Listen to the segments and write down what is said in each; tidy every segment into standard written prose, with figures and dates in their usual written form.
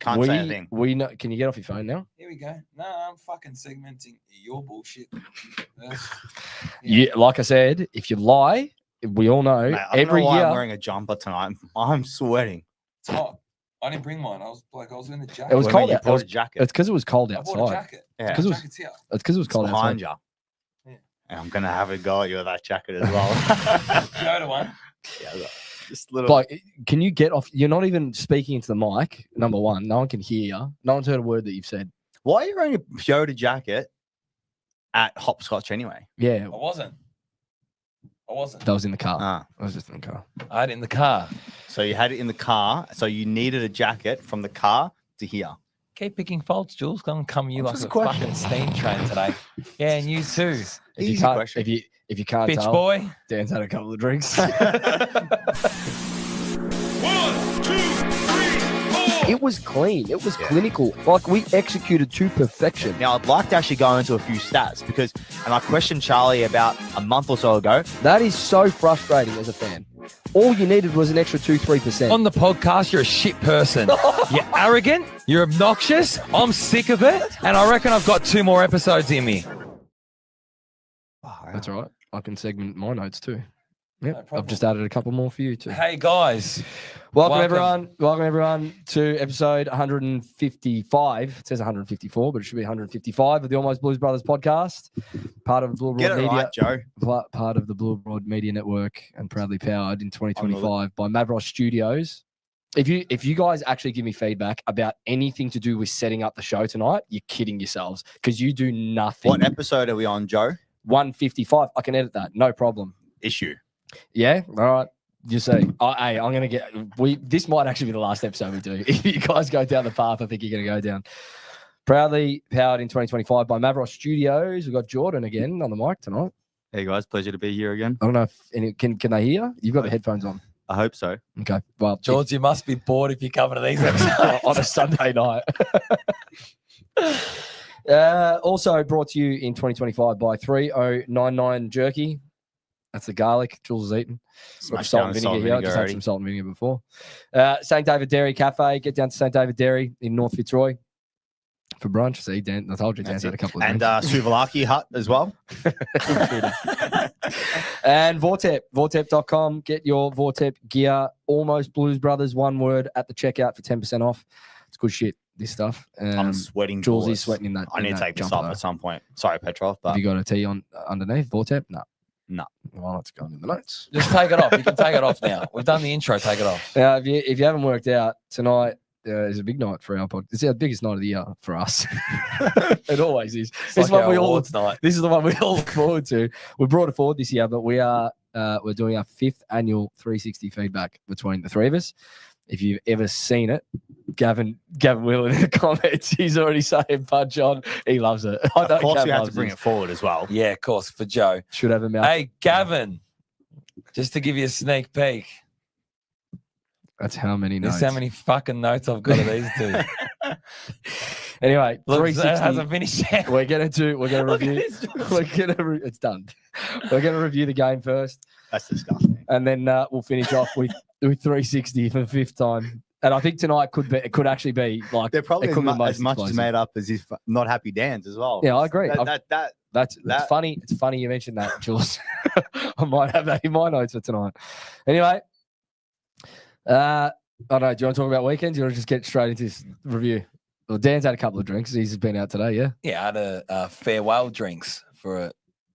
Can't say anything. We know. Can you get off your phone now? Here we go. No, I'm fucking segmenting your bullshit. Yeah, like I said, if you lie, we all know Mate, I don't every know why year. I'm wearing a jumper tonight. I'm sweating. It's hot. I didn't bring mine. I was in the jacket. It was cold out. You bought a jacket. It's because it was cold I outside. bought a jacket. Yeah. Because Jacket's here. It's because it was cold behind outside. you. Yeah. And I'm gonna have a go at you with that jacket as well. Go to one. Yeah, just little. Like, can you get off? You're not even speaking into the mic. Number one, no one can hear you. No one's heard a word that you've said. Why are you wearing a Yoda jacket at hopscotch anyway? Yeah, I wasn't. that was in the car. Ah. I was just in the car. I had it in the car. So you had it in the car. So you needed a jacket from the car to here. Keep picking faults, Jules. Gonna come you like Just a a question. fucking steam train today. Yeah, and you too. If you Easy can't, question. if you can't Bitch tell, boy. Dan's had a couple of drinks. 1, 2, 3, 4. It was clean. It was clinical. Like, we executed to perfection. Now, I'd like to actually go into a few stats because, and I questioned Charlie about a month or so ago. That is so frustrating as a fan. All you needed was an extra 2-3%. On the podcast, you're a shit person. You're arrogant. You're obnoxious. I'm sick of it. And I reckon I've got 2 more episodes in me. That's all right. I can segment my notes too. Yep. problem. I've just added a couple more for you too. Hey, guys. Welcome everyone to episode 155. It says 154, but it should be 155 of the Almost Blues Brothers podcast. Part of Blue Get Broad it Media. right, Joe. Part of the Blue Broad Media Network and proudly powered in 2025 by Mavros Studios. If you guys actually give me feedback about anything to do with setting up the show tonight, you're kidding yourselves because you do nothing. What episode are we on, Joe? 155. I can edit that. No problem. Issue. Yeah. All right. You see. Hey, I'm going to get... This might actually be the last episode we do. If you guys go down the path I think you're going to go down. Proudly powered in 2025 by Mavros Studios. We've got Jordan again on the mic tonight. Hey, guys. Pleasure to be here again. I don't know if... Can they hear? You've got the headphones on. I hope so. Okay. Well, George, you must be bored if you come to these episodes. on a Sunday night. Also brought to you in 2025 by 3099 Jerky. That's the garlic Jules has eaten. Smashed Salt down and the vinegar salt and here. I vinegar just had already. some salt and vinegar before. St. David Dairy Cafe. Get down to St. David Dairy in North Fitzroy for brunch. See, Dan, I told you Dan's had a couple of And drinks. Suvalaki Hut as well. And Vortep, vortep.com. Get your Vortep gear. Almost Blues Brothers, one word at the checkout for 10% off. It's good shit, this stuff. I'm sweating. Jules bullets. is sweating in that. I need to take this jumper, off though. at some point. Sorry, Petrov, but Have you got a T on underneath Vortep? No. No. Well, let's go in the notes. Just take it off. You can take it off now. We've done the intro. Take it off. Now, if you haven't worked out, tonight is a big night for our podcast. It's our biggest night of the year for us. It always is. It's like our awards night. This is the one we all look forward to. We brought it forward this year, but we're doing our 5th annual 360 feedback between the three of us. If you've ever seen it, Gavin Wheeler in the comments, he's already saying punch on. He loves it. I know of course Gav we have to loves bring this. it forward as well. Yeah, of course, for Joe. Should have a mouth. Hey, Gavin, just to give you a sneak peek. That's how many This notes. is how many fucking notes I've got of these two. Anyway, Look, 360. it hasn't finished yet. We're gonna Look at review. this. It's done. We're gonna review the game first, That's disgusting. and then we'll finish off with 360 for the 5th time. And I think tonight could actually be like They're probably it could be as much as explosive. made up as if not happy Dan's as well. Yeah, I agree. That's that- funny. It's funny you mentioned that, Jules. I might have that in my notes for tonight. Anyway, I don't know. Do you want to talk about weekends? Do you want to just get straight into this review? Well, Dan's had a couple of drinks. He's been out today, yeah? Yeah, I had a farewell drinks for an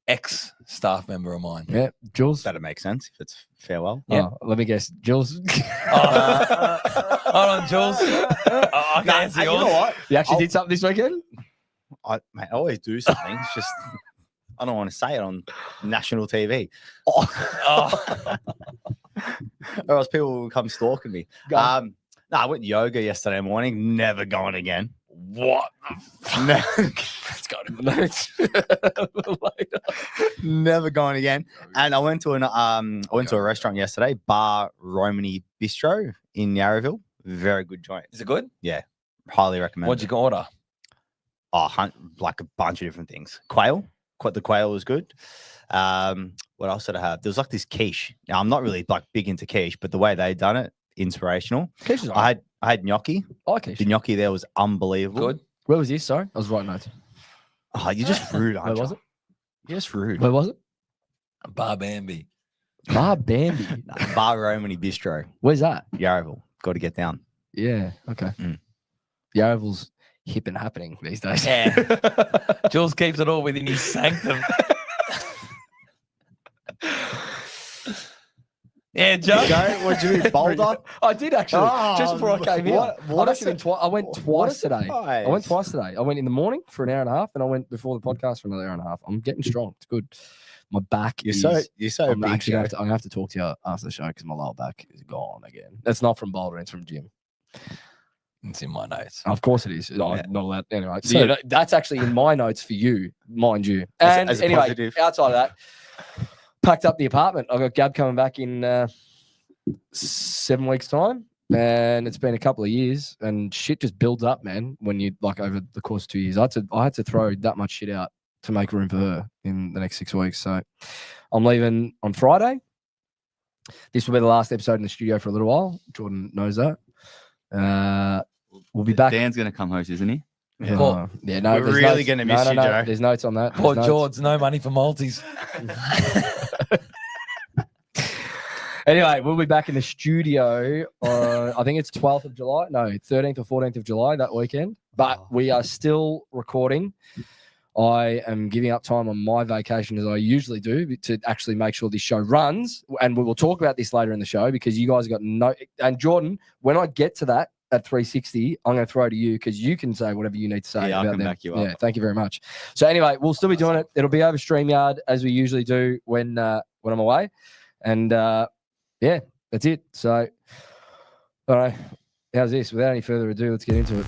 ex-staff member of mine. Yeah. Jules? That'd make sense if it's farewell. Yeah. Oh, let me guess. Jules? Hold on, Jules. I can answer You yours. know what? You actually I'll- did something this weekend? I always do something. It's just I don't want to say it on national TV. Oh. Or else people will come stalking me. Go. I went yoga yesterday morning. Never going again. What? No, Let's go to the notes. Later. never going again. And I went to a restaurant yesterday, Bar Romany Bistro in Yarraville. Very good joint. Is it good? Highly recommend. What'd you order? Like a bunch of different things. The quail was good. What else did I have? There was like this quiche. Now I'm not really like big into quiche, but the way they done it, inspirational. Quiche is I had I had gnocchi. Okay. The gnocchi there was unbelievable. Good. Where was this? Sorry, I was writing notes. Oh, you're just rude, aren't Where you? was it? You're just rude. Where was it? Bar Bambi. Bar Bambi. Bar Romany Bistro, Where's that? Yarraville. Got to get down. Yeah. Okay. Mm. Yarraville's hip and happening these days. Yeah. Jules keeps it all within his sanctum. Yeah, Joe. What do you mean, Boulder? I did actually. just before I came here. what I've actually been I went twice today. surprise. I went twice today. I went in the morning for an hour and a half, and I went before the podcast for another hour and a half. I'm getting strong. It's good. My back You're is. so I'm big. actually Joe. I'm gonna have to talk to you after the show because my lower back is gone again. That's not from Boulder. It's from gym. It's in my notes. Of course it is. Yeah. I'm not allowed. Anyway, So- yeah, that's actually in my notes for you, mind you. And as a anyway, positive. outside of that, packed up the apartment. I've got Gab coming back in 7 weeks' time, and it's been a couple of years, and shit just builds up, man. When you like over the course of 2 years, I had to throw that much shit out to make room for her in the next 6 weeks. So I'm leaving on Friday. This will be the last episode in the studio for a little while. Jordan knows that. We'll be back. Dan's going to come host, isn't he? Yeah. Paul- Yeah, no, We're there's really notes. gonna miss you, Joe. There's notes on that. Poor There's notes. George, no money for multis. Anyway, we'll be back in the studio on, I think it's 12th of July. No, 13th or 14th of July that weekend. But we are still recording. I am giving up time on my vacation as I usually do to actually make sure this show runs. And we will talk about this later in the show because you guys got no. And Jordan, when I get to that at 360, I'm going to throw to you because you can say whatever you need to say Yeah, I about can them. back you up. Yeah, thank you very much. So anyway, we'll still be doing it. It'll be over StreamYard as we usually do when I'm away. And yeah, that's it. So, all right, how's this? Without any further ado, let's get into it.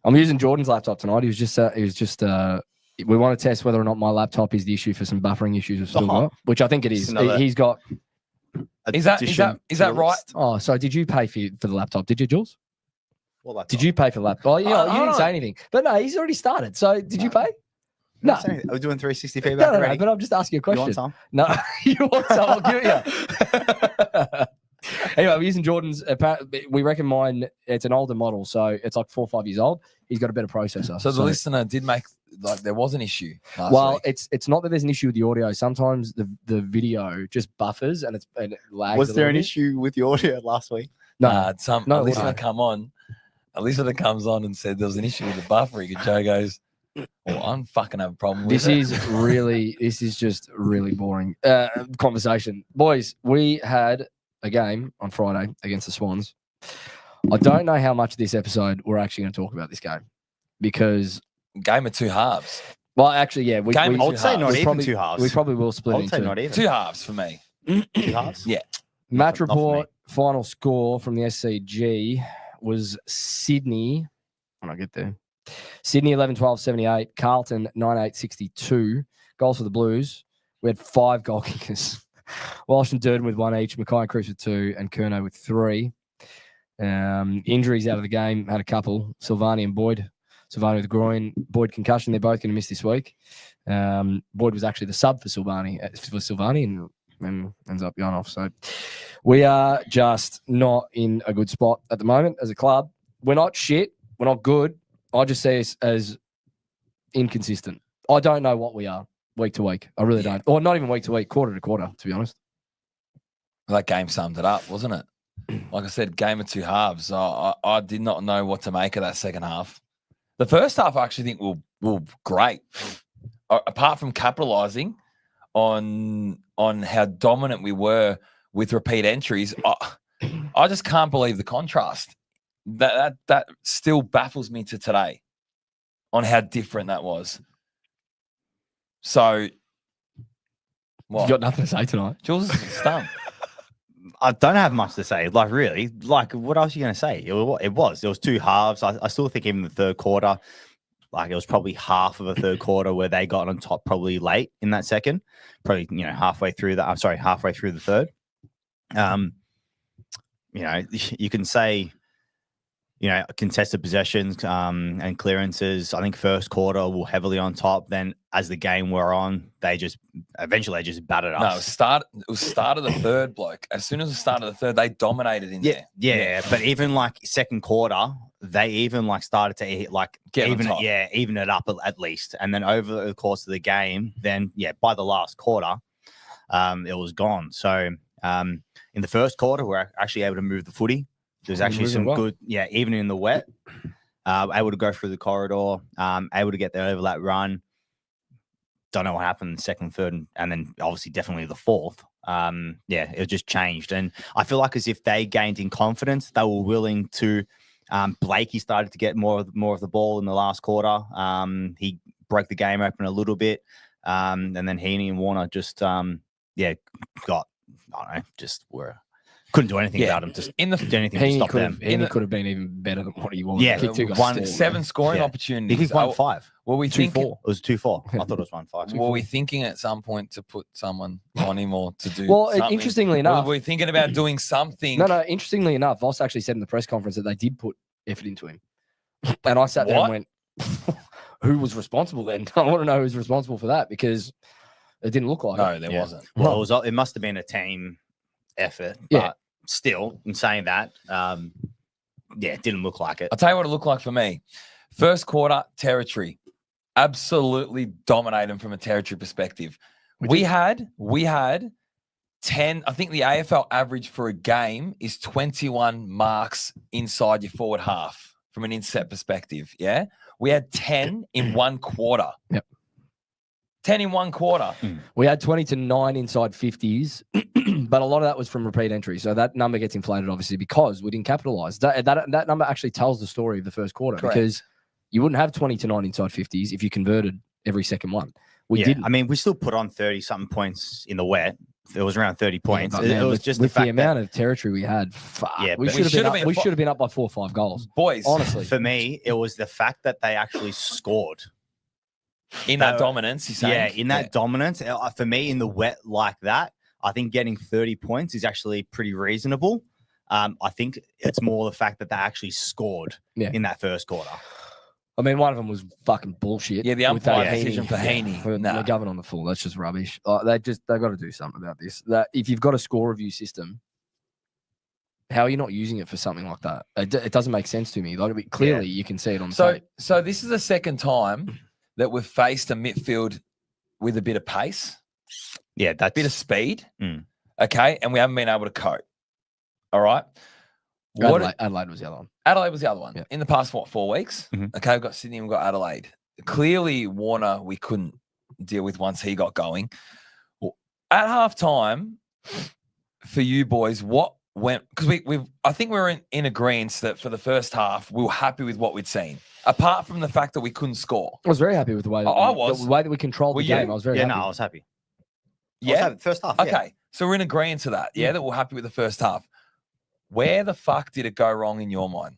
I'm using Jordan's laptop tonight. He was just we want to test whether or not my laptop is the issue for some buffering issues we've still got, which I think it is. another- He's got. Is that right? Oh, so did you pay for the laptop? Did you, Jules? Well, that's Did you pay for the laptop? Oh, yeah, you hold didn't say on. anything. But no, he's already started. So did you pay? No. Are we doing 360 feedback No, already? but I'm just asking a You question. want some? No, you want some? I'll give it you. Anyway, we're using Jordan's. We reckon mine. It's an older model, so it's like 4 or 5 years old. He's got a better processor. So the listener did make there was an issue. Well, Week. it's not that there's an issue with the audio. Sometimes the video just buffers and it lags. Was a there little an bit. issue with the audio last week? No, a listener no. come on. A listener comes on and said there was an issue with the buffering, and Joe goes, "Well, I'm fucking have a problem with this it." this is just really boring conversation. Boys, we had a game on Friday against the Swans. I don't know how much of this episode we're actually going to talk about this game because, Game of two halves. well, actually, yeah, we Game of I two would say halves. not we even probably- 2 halves. we probably will split I it would say into not even. 2 halves for me. 2 halves? Yeah. match Not for me. report. Final score from the SCG was Sydney. When I get there, Sydney 11-12-78, Carlton 9-8-62. Goals for the Blues. We had 5 goal kickers. Walsh and Durden with 1 each, Mackay and Cruz with 2, and Curnow with 3. Injuries out of the game had a couple. Silvani and Boyd. Silvani with groin, Boyd concussion. They're both going to miss this week. Boyd was actually the sub for Silvani and ends up going off. So we are just not in a good spot at the moment as a club. We're not shit. We're not good. I just see us as inconsistent. I don't know what we are week to week. I really don't. Or not even week to week, quarter to quarter, to be honest. That game summed it up, wasn't it? Like I said, game of two halves. I did not know what to make of that second half. The first half, I actually think were great. Apart from capitalising on how dominant we were with repeat entries, I just can't believe the contrast. That still baffles me to today on how different that was. So, what? You got nothing to say tonight. Jules is stumped. I don't have much to say. Like, really, like, what else are you going to say? There was 2 halves. I still think even the third quarter, like, it was probably half of a third quarter where they got on top probably late in that second, probably, halfway through the third. You know, you can say, you know, contested possessions and clearances. I think first quarter were heavily on top. Then as the game wore on, they just eventually battered us. No, it was start of the third, bloke. As soon as the start of the third, they dominated in there. Yeah. But even like second quarter, they even like started to like even it up at least. And then over the course of the game, then by the last quarter, it was gone. So in the first quarter, we're actually able to move the footy. There's actually some good, even in the wet, able to go through the corridor, able to get the overlap run. Don't know what happened in the second, third, and then obviously definitely the fourth. It just changed. And I feel like as if they gained in confidence, they were willing to. Blakey started to get more of the ball in the last quarter. He broke the game open a little bit. And then Heaney and Warner just, got, I don't know, just couldn't do anything about him. Just in the do anything to stop them. Heaney could have been even better than what he was. Yeah, Kicked 2 goals. 7 scoring opportunities. He kicked 1-5. Were we thinking? 2-4. It was 2-4. I thought it was 1-5. Were we thinking at some point to put someone on him or to do Well, something? interestingly enough. Were we thinking about doing something? No, interestingly enough, Voss actually said in the press conference that they did put effort into him. And I sat there and went, who was responsible then? I want to know who's responsible for that because it didn't look like No, it. there wasn't. Well, it must have been a team effort. But still, in saying that, it didn't look like it. I'll tell you what it looked like for me. First quarter, territory. Absolutely dominate them from a territory perspective. We had 10. I think the AFL average for a game is 21 marks inside your forward half from an inset perspective. Yeah. We had 10 in one quarter. Yep. 10 in one quarter. We had 20 to 9 inside 50s, but a lot of that was from repeat entry. So that number gets inflated, obviously, because we didn't capitalize. That number actually tells the story of the first quarter. Correct. Because you wouldn't have 20 to 9 inside 50s if you converted every second one. We didn't. I mean, we still put on 30-something points in the wet. It was around 30 points. It was just with the amount of territory we had. We should have been up by 4 or 5 goals. Boys, honestly. For me, it was the fact that they actually scored. In that dominance, you're saying? Yeah, in that dominance. For me, in the wet like that, I think getting 30 points is actually pretty reasonable. I think it's more the fact that they actually scored in that first quarter. I mean, one of them was fucking bullshit. Yeah, the umpire decision for Heaney. They're going on the full. That's just rubbish. They've got to do something about this. That if you've got a score review system, how are you not using it for something like that? It doesn't make sense to me. Like clearly, you can see it on the tape. So this is the second time that we've faced a midfield with a bit of pace. Yeah, that's a bit of speed. Okay, and we haven't been able to cope. All right. Adelaide was the other one. Adelaide was the other one. Yeah. In the past, 4 weeks? Okay, we've got Sydney, we've got Adelaide. Clearly, Warner, we couldn't deal with once he got going. Well, at halftime, for you boys, what went? Because I think we were in agreement that for the first half, we were happy with what we'd seen. Apart from the fact that we couldn't score. I was very happy with the way that we controlled the game. I was very happy. I was happy. Yeah, first half. Okay, so we're in agreement to that. Yeah, that we're happy with the first half. Where the fuck did it go wrong in your mind?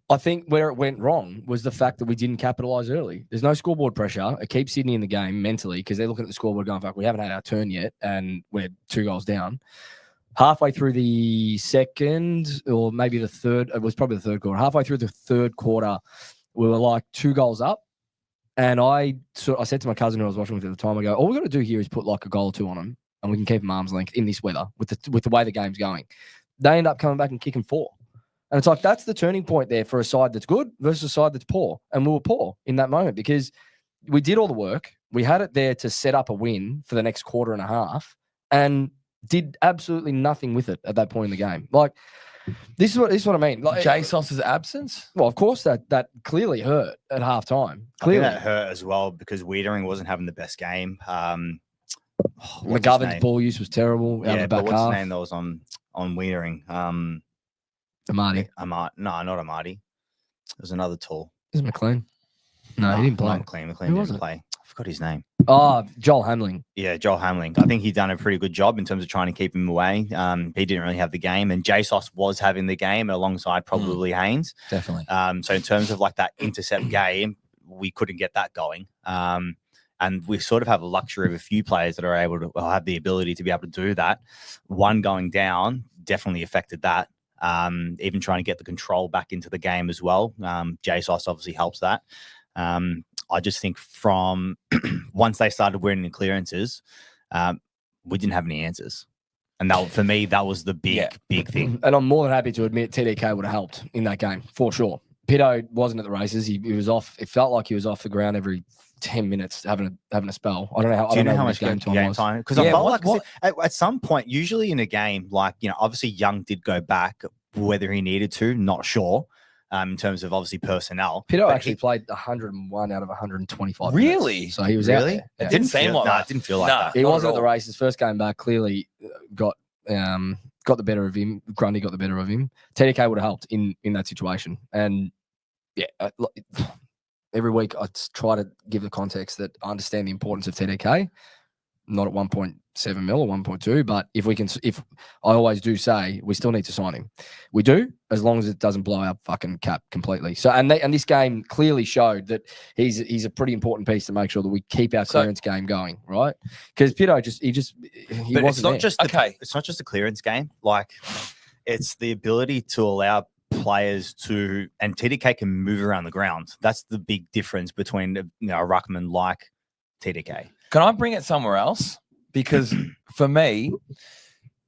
I think where it went wrong was the fact that we didn't capitalize early. There's no scoreboard pressure. It keeps Sydney in the game mentally because they're looking at the scoreboard going, fuck, we haven't had our turn yet, and we're 2 goals down. Halfway through the second, or maybe the third, it was probably the third quarter. Halfway through the third quarter, we were like 2 goals up. And I said to my cousin who I was watching with at the time, I go, all we got to do here is put like a goal or 2 on them, and we can keep them arm's length in this weather with the way the game's going. They end up coming back and kicking 4. And it's like, that's the turning point there for a side that's good versus a side that's poor. And we were poor in that moment because we did all the work. We had it there to set up a win for the next quarter and a half and did absolutely nothing with it at that point in the game. Like, this is what I mean. Like, JSOS's absence? Well, of course, that clearly hurt at halftime. Clearly. I think that hurt as well because Wiedering wasn't having the best game. McGovern's ball use was terrible. Out of the back what's half. his name that was on Wiedering? Amati. No, not Amati. It was another tall. Is it McLean? No, he didn't play. McLean didn't play. I forgot his name. Oh, Joel Hamling. Yeah, Joel Hamling. I think he'd done a pretty good job in terms of trying to keep him away. He didn't really have the game, and JSOS was having the game alongside probably Haynes. Definitely. So in terms of like that intercept game, we couldn't get that going. And And we sort of have a luxury of a few players that are able to have the ability to be able to do that. One going down definitely affected that. Even trying to get the control back into the game as well. JSOS obviously helps that. I just think from once they started winning the clearances, we didn't have any answers. And that, for me, that was the big thing. And I'm more than happy to admit TDK would have helped in that game, for sure. Pito wasn't at the races. He was off. It felt like he was off the ground every 10 minutes having a spell. I don't know how. Do you know how much game time was? Because I felt like at some point, usually in a game, like, obviously Young did go back, whether he needed to, not sure. In terms of obviously personnel, Pito actually played 101 out of 125. Really? Minutes. So he was out there. It didn't seem like that. It didn't feel like that. He wasn't at the races. First game back, clearly got the better of him. Grundy got the better of him. TDK would have helped in that situation. And yeah, every week I try to give the context that I understand the importance of TDK. Not at 1.7 mil or 1.2, but if I always do say we still need to sign him, we do, as long as it doesn't blow our fucking cap completely. So and this game clearly showed that he's a pretty important piece to make sure that we keep our clearance game going, right? Because Pito he but wasn't it's not just a clearance game. Like, it's the ability to allow players to, and TDK can move around the ground. That's the big difference between a ruckman like TDK. Can I bring it somewhere else? Because for me,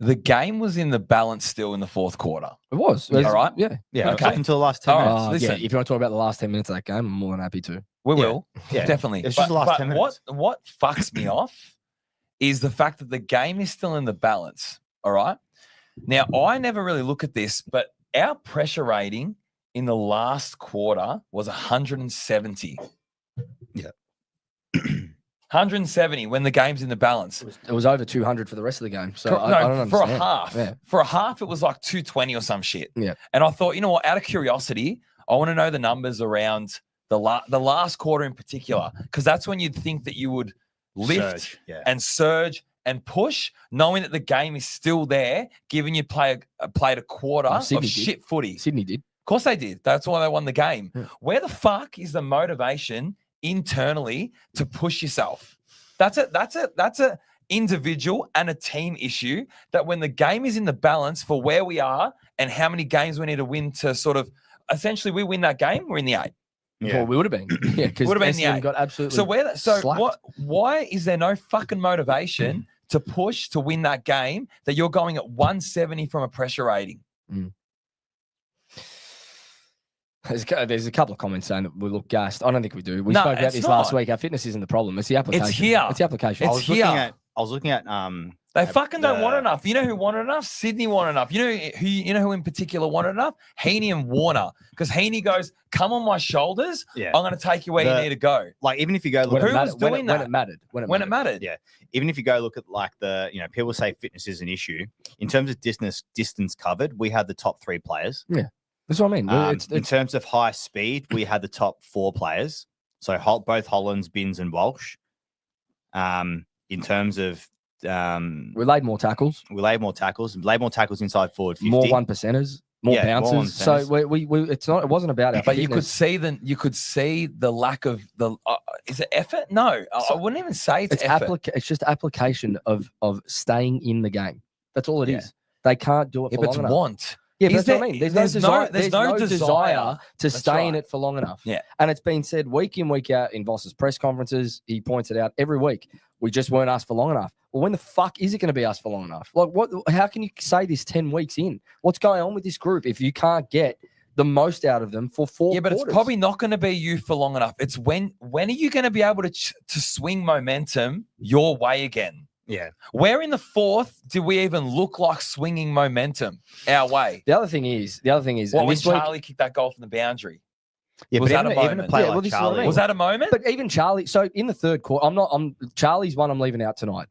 the game was in the balance still in the fourth quarter. It was. All right? Yeah. Okay. Up until the last 10 minutes. Listen. If you want to talk about the last 10 minutes of that game, I'm more than happy to. We will. Yeah. Definitely. It's just the last 10 minutes. What fucks me off is the fact that the game is still in the balance. All right? Now, I never really look at this, but our pressure rating in the last quarter was 170. Yeah. 170 when the game's in the balance. It was over 200 for the rest of the game. So I don't understand. For a half. Yeah. For a half, it was like 220 or some shit. Yeah. And I thought, you know what? Out of curiosity, I want to know the numbers around the last quarter in particular, because that's when you'd think that you would lift and surge and push, knowing that the game is still there, given you played a quarter of shit footy. Sydney did. Of course they did. That's why they won the game. Yeah. Where the fuck is the motivation internally to push yourself? That's a individual and a team issue that when the game is in the balance for where we are and how many games we need to win to sort of essentially we win that game, we're in the 8. Yeah, well, we would have been. Yeah, because would have been the 8. Got absolutely slapped. Why is there no fucking motivation to push to win that game that you're going at 170 from a pressure rating? There's a couple of comments saying that we look gassed. I don't think we do. We spoke about this last week. Our fitness isn't the problem. It's the application. It's here. It's the application. It's here. I was looking at they fucking don't want enough. You know who wanted enough? Sydney wanted enough. You know who in particular wanted enough? Heaney and Warner. Because Heaney goes, come on my shoulders. Yeah. I'm going to take you where you need to go. Like, even if you go look who was doing that? When it mattered. Yeah. Even if you go look at like people say fitness is an issue. In terms of distance covered, we had the top 3 players. Yeah. That's what I mean. In terms of high speed, we had the top 4 players. So both Hollands, Binns, and Walsh. In terms of we laid more tackles. We laid more tackles inside forward 50. More 1%ers, more bounces. So we it's not. It wasn't about our. But you could see the lack of the. Is it effort? No, I wouldn't even say it's effort. It's just application of staying in the game. That's all it is. They can't do it for long enough. Want. Yeah, but that's what I mean. There's no desire to stay in it for long enough. Yeah. And it's been said week in, week out in Voss's press conferences. He points it out every week. We just weren't asked for long enough. Well, when the fuck is it going to be asked for long enough? Like, what? How can you say this 10 weeks in? What's going on with this group if you can't get the most out of them for 4 but quarters? It's probably not going to be you for long enough. It's when are you going to be able to swing momentum your way again? Yeah. Where in the fourth did we even look like swinging momentum our way? The other thing is, when Charlie kicked that goal from the boundary? Yeah, was that a moment? Even a player like Charlie. Was that a moment? But even Charlie. So in the third quarter, Charlie's one I'm leaving out tonight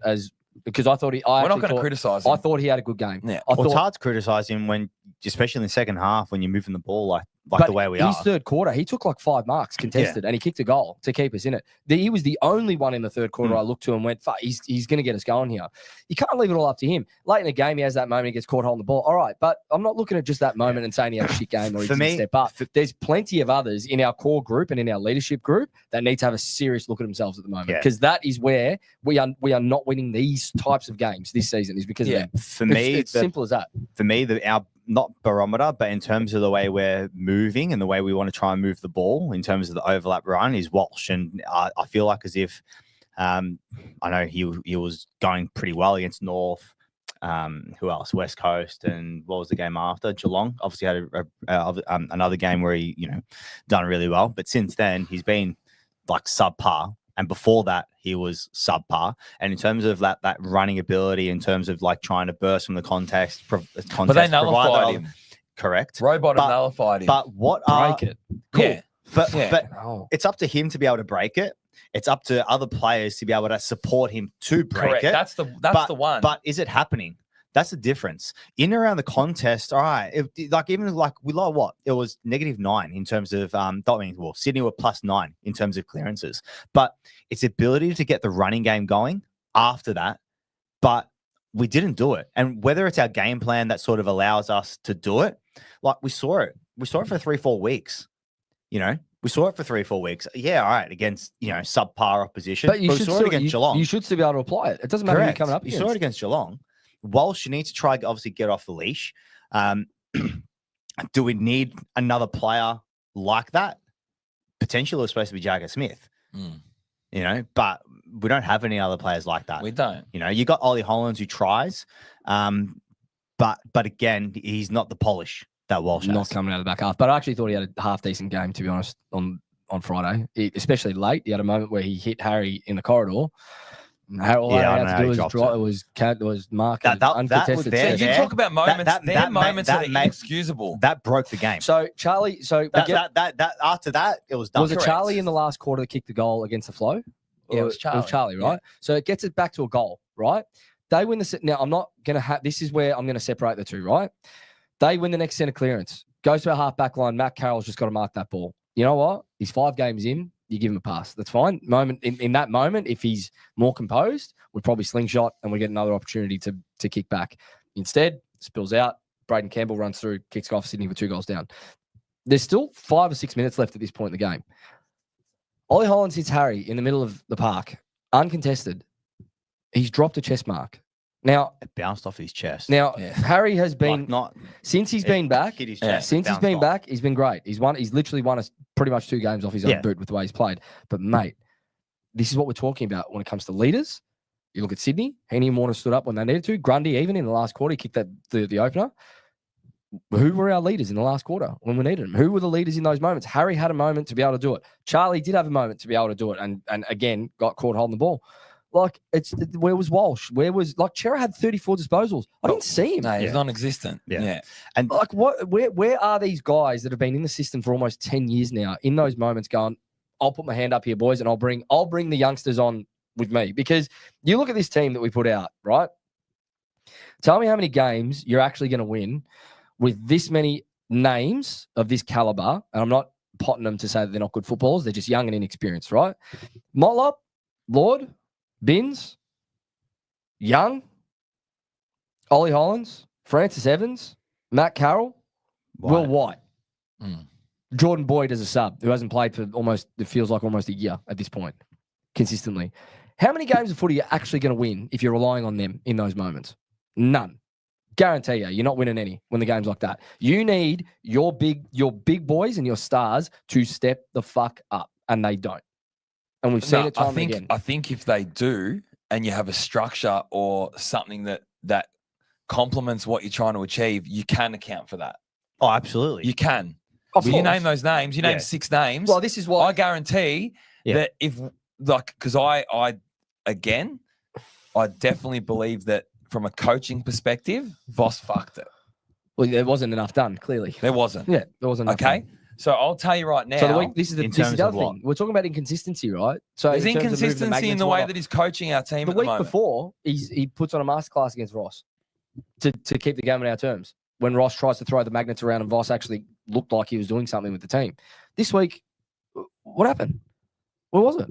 because I thought we're not going to criticise him. I thought he had a good game. Yeah. It's hard to criticise him when especially in the second half when you're moving the ball like But the way we his are. third quarter, he took like 5 marks contested, and he kicked a goal to keep us in it. He was the only one in the third quarter I looked to and went, fuck, he's going to get us going here. You can't leave it all up to him. Late in the game, he has that moment, he gets caught holding the ball. All right, but I'm not looking at just that moment and saying he had a shit game or he didn't step up. There's plenty of others in our core group and in our leadership group that need to have a serious look at themselves at the moment, because that is where we are not winning these types of games this season, is because of them. For me, it's simple as that. For me, our not barometer, but in terms of the way we're moving and the way we want to try and move the ball in terms of the overlap run is Walsh. And I feel like as if I know he was going pretty well against North. Who else? West Coast, and what was the game after? Geelong. Obviously had another game where he done really well, but since then he's been like subpar. And before that, he was subpar. And in terms of that running ability, in terms of like trying to burst from the context, but they nullified him. Correct. Robot nullified him. But what break it? Cool. Yeah. But it's up to him to be able to break it. It's up to other players to be able to support him to break it. That's the one. But is it happening? That's the difference. In and around the contest, all right. We like what? It was -9 in terms of Sydney were +9 in terms of clearances. But its ability to get the running game going after that, but we didn't do it. And whether it's our game plan that sort of allows us to do it, like we saw it. We saw it for 3-4 weeks. We saw it for 3-4 weeks. Yeah, all right, against subpar opposition. But you we saw it against Geelong. You should still be able to apply it. It doesn't matter who you're coming up against. You saw it against Geelong. Walsh, you need to try obviously get off the leash. Do we need another player like that? Potentially, it was supposed to be Jagger Smith. But we don't have any other players like that. We don't. You got Ollie Hollands who tries, but again, he's not the polish that Walsh has. Not coming out of the back half. But I actually thought he had a half decent game, to be honest, on Friday, especially late. He had a moment where he hit Harry in the corridor. All I had to do was mark uncontested. You talk about moments. Their moments are inexcusable. That broke the game. So Charlie, that after that it was done. Was it Charlie in the last quarter that kicked the goal against the Flow? Yeah, it was Charlie. It was Charlie, right? Yeah. So it gets it back to a goal, right? They win the. Now I'm not gonna have. This is where I'm gonna separate the two, right? They win the next centre clearance. Goes to our half back line. Matt Carroll's just got to mark that ball. You know what? He's 5 games in. You give him a pass. That's fine. In that moment, if he's more composed, we probably slingshot and we get another opportunity to kick back. Instead, spills out. Braden Campbell runs through, kicks off Sydney with 2 goals down. There's still 5 or 6 minutes left at this point in the game. Ollie Hollands hits Harry in the middle of the park, uncontested. He's dropped a chest mark. Now it bounced off his chest. Now Harry has been since he's been back. Since he's been back, he's been great. He's literally won us pretty much 2 games off his own boot with the way he's played. But mate, this is what we're talking about when it comes to leaders. You look at Sydney. Heaney and Warner stood up when they needed to. Grundy, even in the last quarter, he kicked the opener. Who were our leaders in the last quarter when we needed them? Who were the leaders in those moments? Harry had a moment to be able to do it. Charlie did have a moment to be able to do it, and again got caught holding the ball. Like, where was Walsh? Where was Chera had 34 disposals? I didn't see him. No, he's non-existent. Yeah. And like, where are these guys that have been in the system for almost 10 years now? In those moments, going, I'll put my hand up here, boys, and I'll bring the youngsters on with me, because you look at this team that we put out, right? Tell me how many games you're actually going to win with this many names of this caliber. And I'm not potting them to say that they're not good footballers; they're just young and inexperienced, right? Motlop, Lord, Binns, Young, Ollie Hollands, Francis Evans, Matt Carroll, Will White, Jordan Boyd as a sub, who hasn't played for it feels like almost a year at this point, consistently. How many games of footy are you actually going to win if you're relying on them in those moments? None. Guarantee you're not winning any when the game's like that. You need your big boys and your stars to step the fuck up, and they don't. And we've seen it time and again. I think if they do, and you have a structure or something that complements what you're trying to achieve, you can account for that. Oh, absolutely. You can. Of course. You name those names. You name 6 names. Well, this is why I guarantee that because I definitely believe that from a coaching perspective, Voss fucked it. Well, there wasn't enough done, clearly. There wasn't. Yeah, there wasn't enough done. So I'll tell you right now. So this is the other thing. We're talking about inconsistency, right? So there's inconsistency in the way that he's coaching our team. The week before, he puts on a masterclass against Ross to keep the game on our terms. when Ross tries to throw the magnets around and Voss actually looked like he was doing something with the team. This week, what happened? Where was it?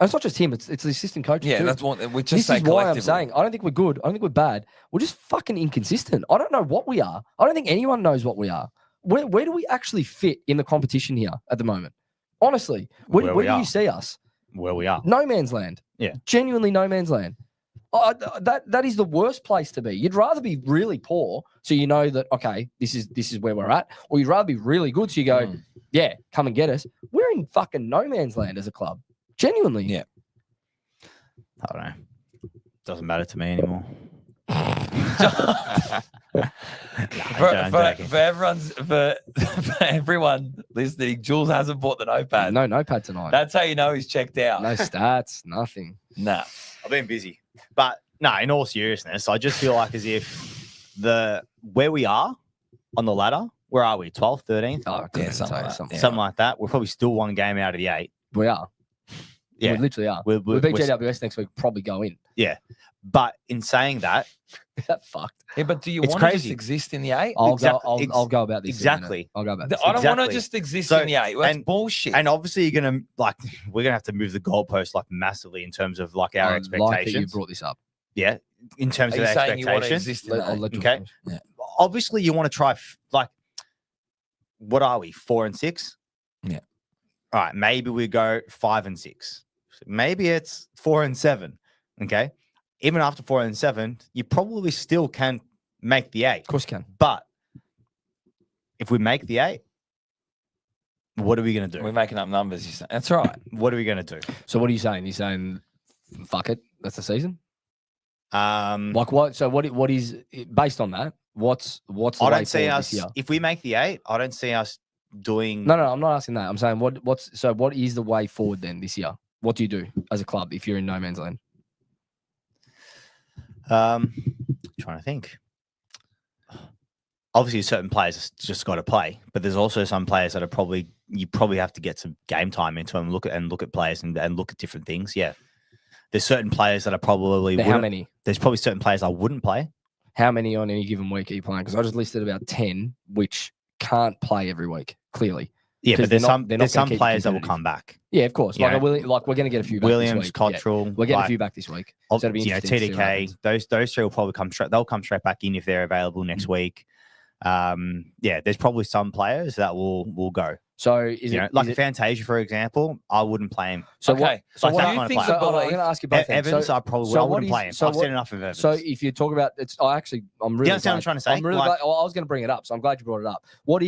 And it's not just him. It's the assistant coach. Yeah, too. that's what we just This say is why I'm collectively. saying I don't think we're good. I don't think we're bad. We're just fucking inconsistent. I don't know what we are. I don't think anyone knows what we are. Where do we actually fit in the competition here at the moment? Honestly, where do you see us? Where we are. No man's land. Yeah. Genuinely no man's land. That is the worst place to be. You'd rather be really poor so you know that, okay, this is where we're at, or you'd rather be really good so you go, yeah, come and get us. We're in fucking no man's land as a club. Genuinely. Yeah. I don't know. Doesn't matter to me anymore. For everyone listening, Jules hasn't bought the notepad. No notepad tonight. That's how you know he's checked out. No stats, nothing. Nah. I've been busy. But no, in all seriousness, I just feel like as if where we are on the ladder, where are we? 12th, 13th? Oh, Yeah, Something like that. We're probably still one game out of the 8. We are. Yeah. We literally are. We beat GWS next week, probably go in. Yeah. But in saying that, That fucked. Yeah, but do you It's want to just crazy. exist in the 8? I'll go about this. Exactly. I'll go about this. I don't want to Exactly. just exist So- in the 8. That's and- bullshit. and obviously we're gonna have to move the goalpost like massively in terms of like our I expectations. like that you brought this up. Yeah. In terms Are of you saying you want to expectations. exist in the I'll 8? let you Okay. finish. Yeah. Obviously you want to try what are we? 4 and 6? Yeah. All right. Maybe we go 5 and 6. Maybe it's 4 and 7. Okay. Even after 4 and 7, you probably still can make the 8. Of course you can. But if we make the 8, what are we going to We're do? making up numbers. You say. That's right. What are we going to do? So what are you saying? You're saying, fuck it, that's the season? Um, Like what? So what is based on that? What's the I way don't see forward us, this year? if we make the 8, I don't see us doing. No, I'm not asking that. I'm saying what is the way forward then this year? What do you do as a club if you're in no man's land? Trying to think. Obviously, certain players just got to play, but there's also some players that are you probably have to get some game time into and look at players and look at different things. Yeah, there's certain players that are probably How many? There's probably certain players I wouldn't play. How many on any given week are you playing? Because I just listed about 10 which can't play every week. Clearly, Yeah, Because but there's they're not- some they're not there's gonna some keep players that will competitive. come back. yeah, of course. You Like, know, we're going to get a few back Williams, this week. Yeah. Cottrell, We're getting like, a few back this week. So it'll be interesting to see what TDK, happens. those three will probably come straight. They'll come straight back in if they're available next week. Yeah, there's probably some players that will go. So is You know, it like is it, Fantasia, for example, I wouldn't play him. so Okay, what? So like what that do you kind of think? player. So, I'm going to ask you both. then. Evans, So, I probably so I what wouldn't is- play him. so I've what- seen enough of Evans. So if you talk about it's, I'm really. You understand what I'm trying to say? I'm really Like- glad, I was going to bring it up, so I'm glad you brought it up. What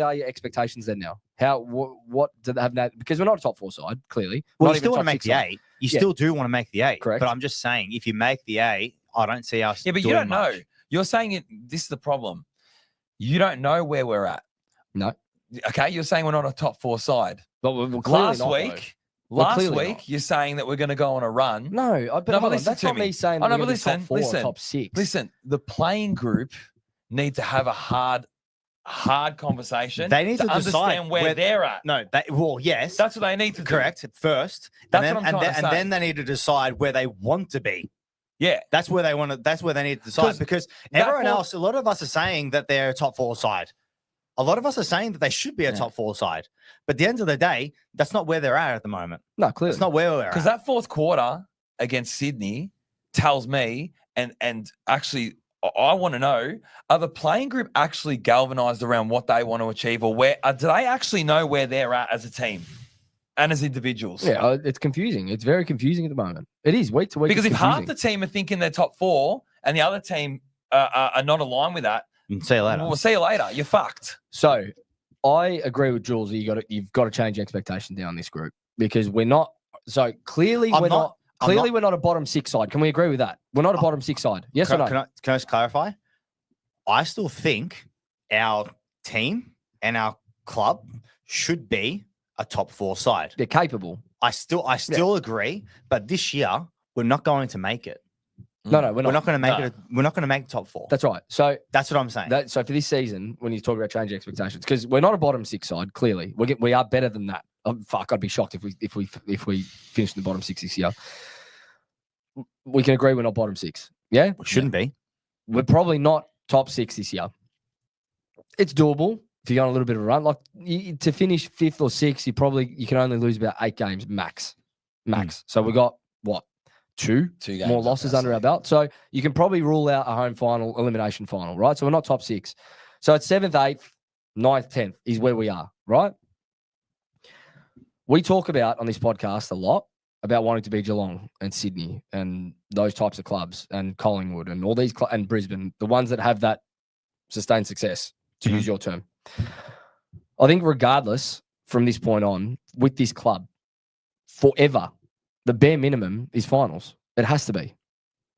are your expectations then now? What do they have now? Because we're not a top 4 side, clearly. Well, Not you even still want top to make 6 the side. 8. You Yeah. still do want to make the 8. Correct. But I'm just saying, if you make the 8, I don't see us. Yeah, but you doing don't know. much. You're saying it. This is the problem. You don't know where we're at. No. Okay, you're saying we're not a top 4 side. But we're clearly Last not, though. week, We're last clearly week, not. you're saying that we're going to go on a run. No, but No, but hold on, listen that's to not me. me saying Oh, that no, we're but gonna be top listen, 4 or listen, top 6. Listen, the playing group need to have a hard conversation. They need to decide understand where they're at. No, yes. That's what they need to do. correct at first. That's and what I'm then, trying and to then, say. and then they need to decide where they want to be. Yeah. That's where they want to. That's where they need to decide because that everyone for- else, a lot of us are saying that they're a top 4 side. A lot of us are saying that they should be a Yeah. top 4 side. But at the end of the day, that's not where they're at the moment. No, clearly. That's not where they're Because at. that fourth quarter against Sydney tells me, and actually, I want to know: are the playing group actually galvanized around what they want to achieve, or where do they actually know where they're at as a team and as individuals? Yeah, it's confusing. It's very confusing at the moment. It is week to week. Because if it's half confusing. the team are thinking they're top 4 and the other team are not aligned with that, See you later. we'll see you later. You're fucked. So I agree with Jules. You've got to change expectation down this group because we're not. So clearly I'm we're not- not. I'm Clearly not- we're not a bottom 6 side. Can we agree with that? We're not a bottom 6 side. Yes or no? Can I just clarify? I still think our team and our club should be a top 4 side. They're capable. I still agree, but this year we're not going to make it. No, we're We're not. not going to make No. it. We're not going to make the top 4. That's right. So That's what I'm saying. so for this season, when you talk about changing expectations, because we're not a bottom 6 side. Clearly, we are better than that. Fuck, I'd be shocked if we finish in the bottom 6 this year. We can agree we're not bottom 6. Yeah, we shouldn't be. we're probably not top 6 this year. It's doable if you're on a little bit of a run. Like to finish 5th or 6th, you can only lose about 8 games max. So we got what? Two games more losses under our belt. So you can probably rule out a home final, elimination final, right? So we're not top 6. So it's 7th, 8th, 9th, 10th is where we are, right? We talk about on this podcast a lot about wanting to be Geelong and Sydney and those types of clubs and Collingwood and all these and Brisbane, the ones that have that sustained success, to use your term. I think regardless from this point on with this club, forever, the bare minimum is finals. It has to be.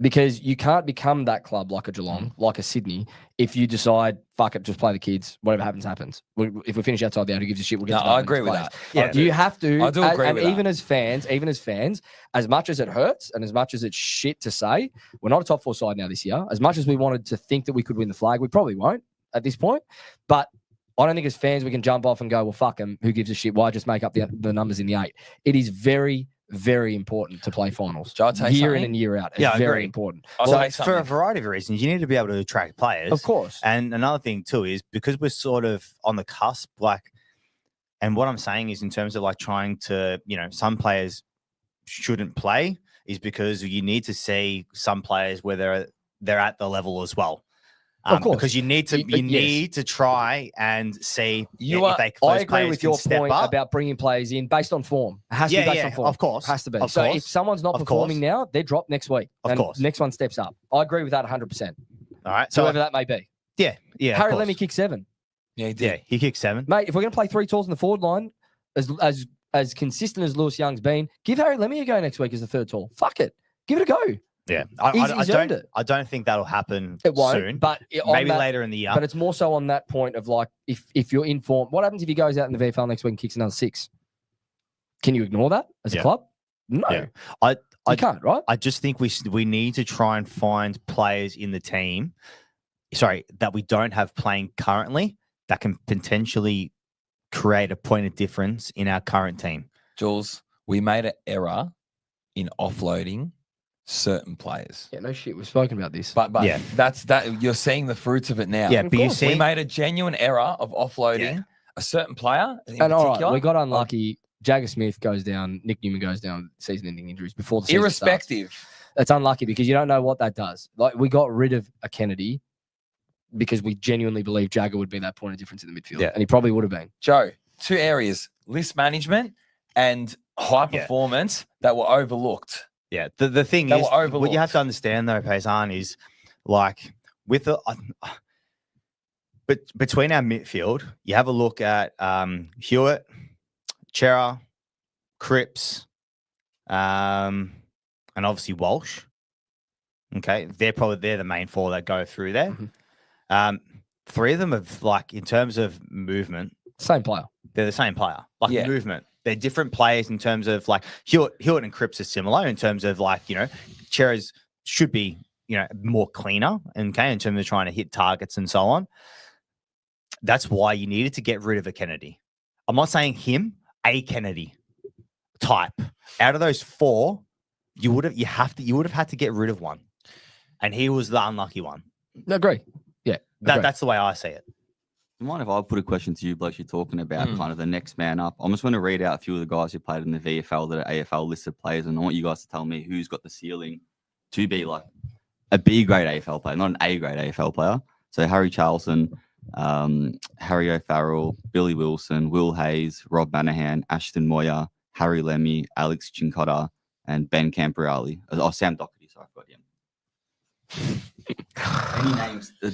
Because you can't become that club like a Geelong, like a Sydney, if you decide, fuck it, just play the kids. Whatever happens, happens. If we finish outside the 8, who gives a shit? We'll get to I agree with that. Yeah, you have to. I do agree with that. Even as fans, as much as it hurts and as much as it's shit to say, we're not a top 4 side now this year. As much as we wanted to think that we could win the flag, we probably won't at this point. But I don't think as fans we can jump off and go, well, fuck them. Who gives a shit? Why just make up the numbers in the 8? It is very, very important to play finals year in and year out. It's very important. For a variety of reasons, you need to be able to attract players. Of course. And another thing too is because we're sort of on the cusp, and what I'm saying is in terms of trying to, some players shouldn't play is because you need to see some players where they're at the level as well. Of course, because you need to try and see I agree with your point about bringing players in based on form. It has to be based on form. Of course, it has to be. So if someone's not performing now, they're dropped next week. Of course, next one steps up. I agree with that 100%. All right, so whoever that may be. Yeah. Harry Lemmy kicked 7. Yeah, he did. Yeah, he kicked 7. Mate, if we're going to play 3 talls in the forward line, as consistent as Lewis Young's been, give Harry Lemmy a go next week as the 3rd tall. Fuck it, give it a go. Yeah, I don't think that'll happen soon, but maybe later in the year. But it's more so on that point of if you're in form, what happens if he goes out in the VFL next week and kicks another 6? Can you ignore that as a club? No, you can't, right? I just think we need to try and find players in the team, that we don't have playing currently that can potentially create a point of difference in our current team. Jules, we made an error in offloading certain players. Yeah, no shit. We've spoken about this. But yeah, that's you're seeing the fruits of it now. Yeah, but we made a genuine error of offloading a certain player. All right, we got unlucky. Jagger Smith goes down. Nick Newman goes down. Season-ending injuries before the season irrespective. Starts. That's unlucky because you don't know what that does. We got rid of a Kennedy because we genuinely believe Jagger would be that point of difference in the midfield, and he probably would have been. Joe, 2 areas: list management and high performance that were overlooked. Yeah, the thing is, what you have to understand though, Paysan, is with but between our midfield, you have a look at Hewitt, Chera, Cripps, and obviously Walsh. Okay, they're the main 4 that go through there. 3 of them have in terms of movement, same player. They're the same player, movement. They're different players in terms of Hewitt and Cripps are similar in terms of Chera's should be more cleaner, in terms of trying to hit targets and so on. That's why you needed to get rid of a Kennedy. I'm not saying him, a Kennedy type. Out of those 4, you would have had to get rid of one, and he was the unlucky one. Agree. Yeah, that's the way I see it. Mind if I put a question to you, blokes? You're talking about kind of the next man up. I'm just going to read out a few of the guys who played in the VFL that are AFL listed players, and I want you guys to tell me who's got the ceiling to be a B grade AFL player, not an A grade AFL player. So Harry Charlton, Harry O'Farrell, Billy Wilson, Will Hayes, Rob Manahan, Ashton Moyer, Harry Lemmy, Alex Chincotta, and Ben Camperali. Oh, Sam Doherty. Sorry, I forgot him.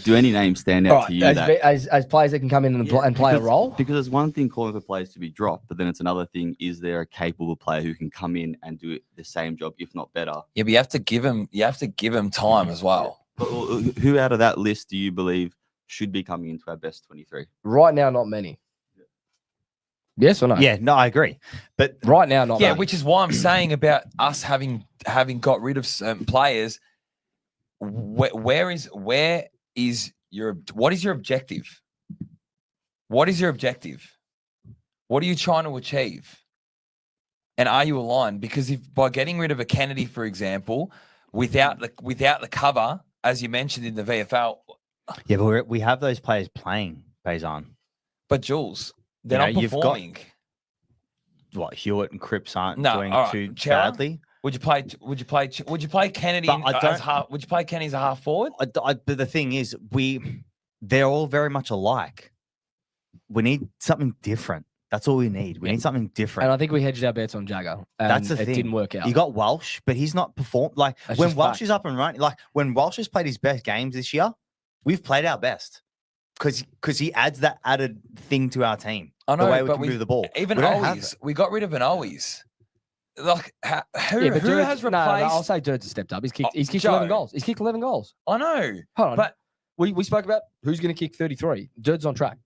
Do any names stand out to you as players that can come in and play a role? Because it's one thing calling for players to be dropped, but then it's another thing: is there a capable player who can come in and do the same job, if not better? Yeah, but you have to give him time as well. But who out of that list do you believe should be coming into our best 23? Right now, not many. Yes or no? Yeah, no, I agree. But right now, not many. Yeah, which is why I'm saying about us having got rid of certain players. What is your objective? What is your objective? What are you trying to achieve? And are you aligned? Because if by getting rid of a Kennedy, for example, without the cover, as you mentioned in the VFL, Yeah, but we have those players playing, Paysan. But Jules, they're not you've got- performing. What, Hewitt and Cripps aren't No, doing all right, too Chera? badly? Would you play Kennedy But I as don't- half? Would you play Kenny as a half forward? But the thing is, they're all very much alike. We need something different. That's all we need. We need something different. And I think we hedged our bets on Jagger. And That's the it thing. didn't work out. You got Welsh, but he's not performed. Like That's when just Welsh fact. is up and running, like when Welsh has played his best games this year, we've played our best because he adds that added thing to our team. I know, the way we but can move the ball. Even We don't have Owies, it. we got rid of an Owies. Like who Yeah, but who Dirt's- has no, replaced? I'll say Dirt's has stepped up. He's kicked Joe. 11 goals. He's kicked 11 goals. I know, Hold on. but We spoke about who's going to kick 33. Dirt's on track.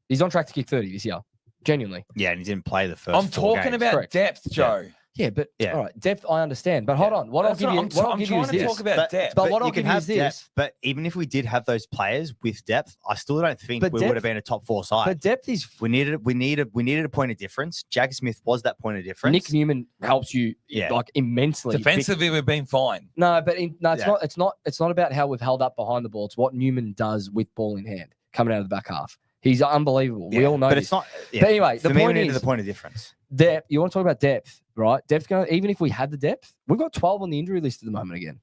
He's on track to kick 30 this year. Genuinely. Yeah, and he didn't play the first. I'm 4 talking games. about Correct. depth, Joe. Yeah, but Yeah. all right, depth I understand. But hold on. What I'll That's give what you, I'm what I'll I'm give you trying is to this. talk about depth. But what I'll you can give you have is this. depth. But even if we did have those players with depth, I still don't think But we would depth- have been a top 4 side. But depth is we needed a point of difference. Jagger Smith was that point of difference. Nick Newman helps you Yeah. like immensely. Defensively, we've been fine. No, but it's Yeah. not. It's not about how we've held up behind the ball. It's what Newman does with ball in hand coming out of the back half. He's unbelievable. We Yeah, all know. but this. it's not. Yeah. But anyway, For the me, we point needed is the point of difference. depth. You want to talk about depth, right? Depth. Even if we had the depth, we've got 12 on the injury list at the moment. Again,